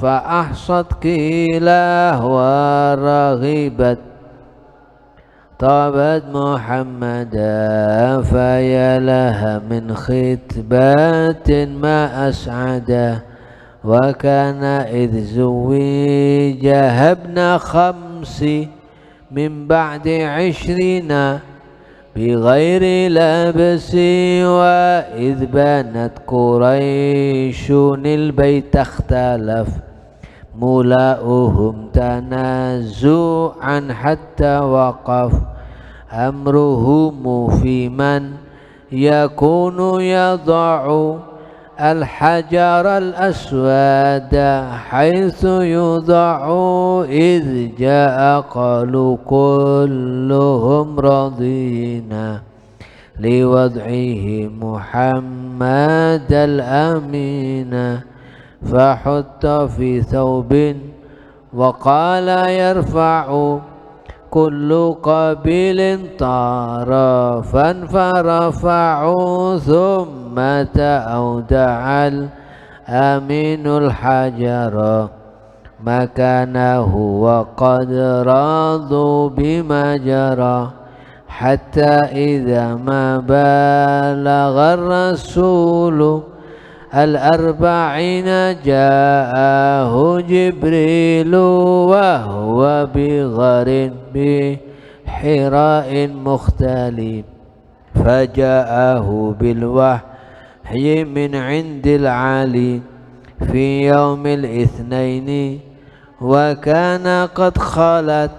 فأحصت كيله ورغبت طابت محمدا فيا لها من خطبة ما أسعده وكان إذ زوجها ابن 5 من بعد 20 بغير لبس وإذ بنت قريش البيت اختلف ملاؤهم تنازعا حتى وقف أمرهم في من يكون يضع الحجر الأسود حيث يضع إذ جاء قالوا كلهم رضينا لوضعه محمد الأمين فحط في ثوب وقال يرفع كل قبيل طرفا فرفعوا ثم تأودع الأمين الحجر مكانه وقد رضوا بما جرى حتى إذا ما بلغ الرسول 40 جاءه جبريل وهو بغار بحراء مختلف فجاءه بالوحي من عند العالي في يوم الاثنين وكان قد خلت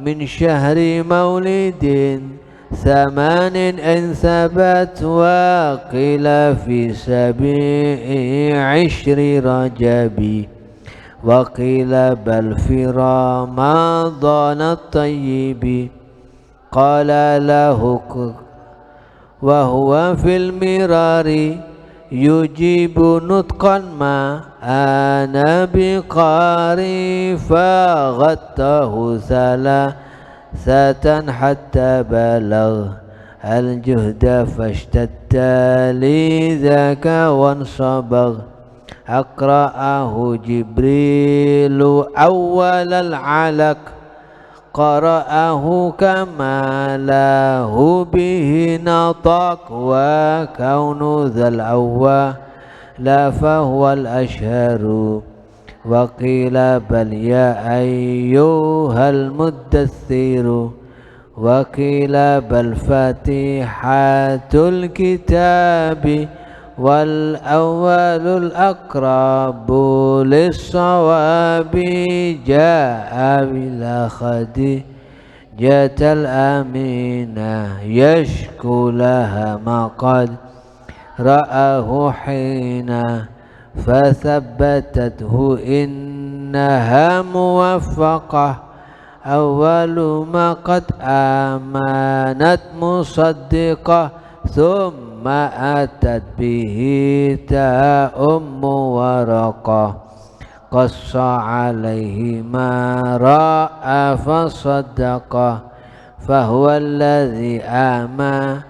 من شهر مولد 8 إن ثبت وقيل في 17 رجب وقيل بل في رمضان الطيب قال له وهو في المرار يجيب نطقا ما أنا بقاري فغته 3 حتى بلغ الجهد فاشتد لذاك وانصبغ أقرأه جبريل أول العلق قرأه كما له به نطق وكون ذا الأول لا فهو الأشهر وقيل بل يا أيها المدثر وقيل بل فاتحة الكتاب والأول الأقرب للصواب جاء بلا خديجة الأمينة يشكو لها ما قد رآه حين فثبتته إنها موفقة أول ما قد آمنت مصدقة ثم أتت به أم ورقة قص عليه ما رأى فصدقه فهو الذي آمن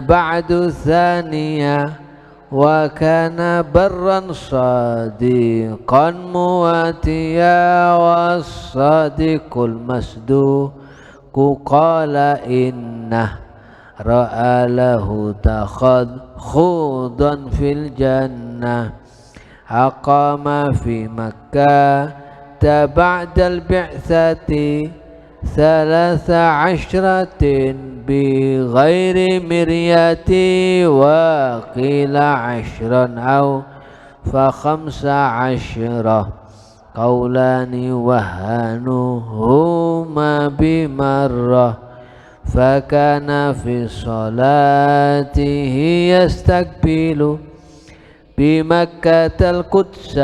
بعد ثانية وكان برا صادقا مواتيا والصادق المصدوق قال إنه رأى له تخوضا في الجنة أقام في مكة بعد البعثة 13 بغير مرية وقيل 10 أو ف15 قولان وهنوهما بمرة فكان في صلاته يستقبل بمكة القدس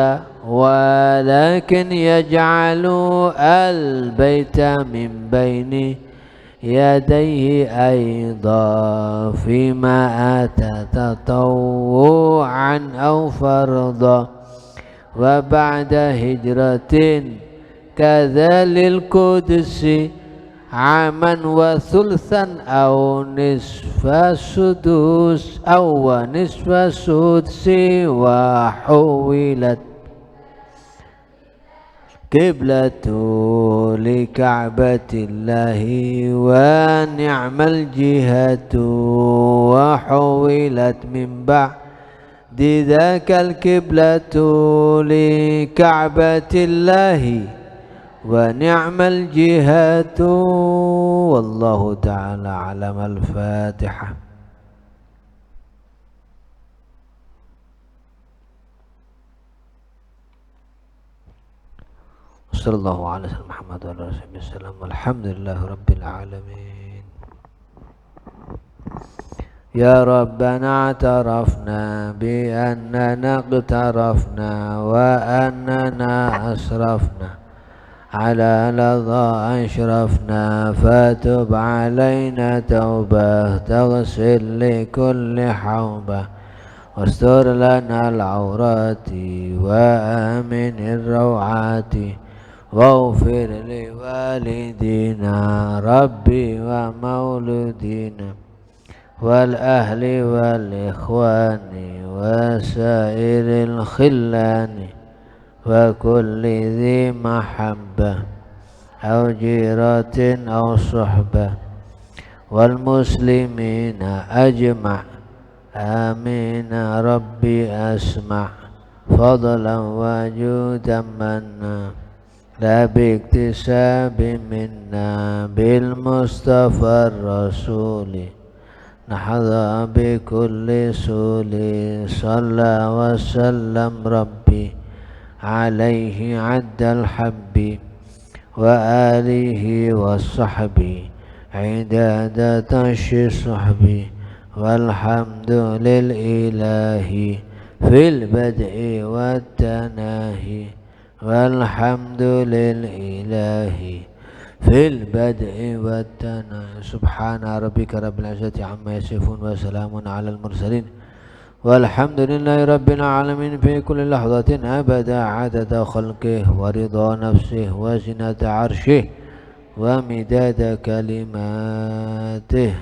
ولكن يجعل البيت من بين يديه أيضا فيما أتى تطوعا أو فرضا وبعد هجرة كذا للقدس عاما وثلثا أو نصف سدس وحولت قبلة لكعبة الله ونعم الجهة وحولت من بعد ذاك القبلة لكعبة الله ونعم الجهة والله تعالى أعلم. الفاتحة. صلى الله على سيدنا محمد وعلى آله وسلم والحمد لله رب العالمين. يا ربنا اعترفنا بأننا اقترفنا وأننا أسرفنا على لظى أشرفنا فتب علينا توبة تغسل لكل حوبة واستر لنا العورات وآمن الروعات واغفر لوالدينا ربي ومولودينا والأهل والإخوان وسائر الخلان وكل ذي محبة أو جيرة أو صحبة والمسلمين أجمع آمين. ربي أسمع فضلا وجودا منا لا باكتساب منا بالمصطفى الرسول نحظى بكل سول صلى وسلم ربي عليه عد الحب وآله والصحب عداد طش الصحب والحمد للإله في البدء والتناهي والحمد للإله في البدء والتناهي. سبحان ربك رب العزة عما يصفون وسلام على المرسلين والحمد لله رب العالمين في كل لحظة أبدا عدد خلقه ورضا نفسه وزنة عرشه ومداد كلماته.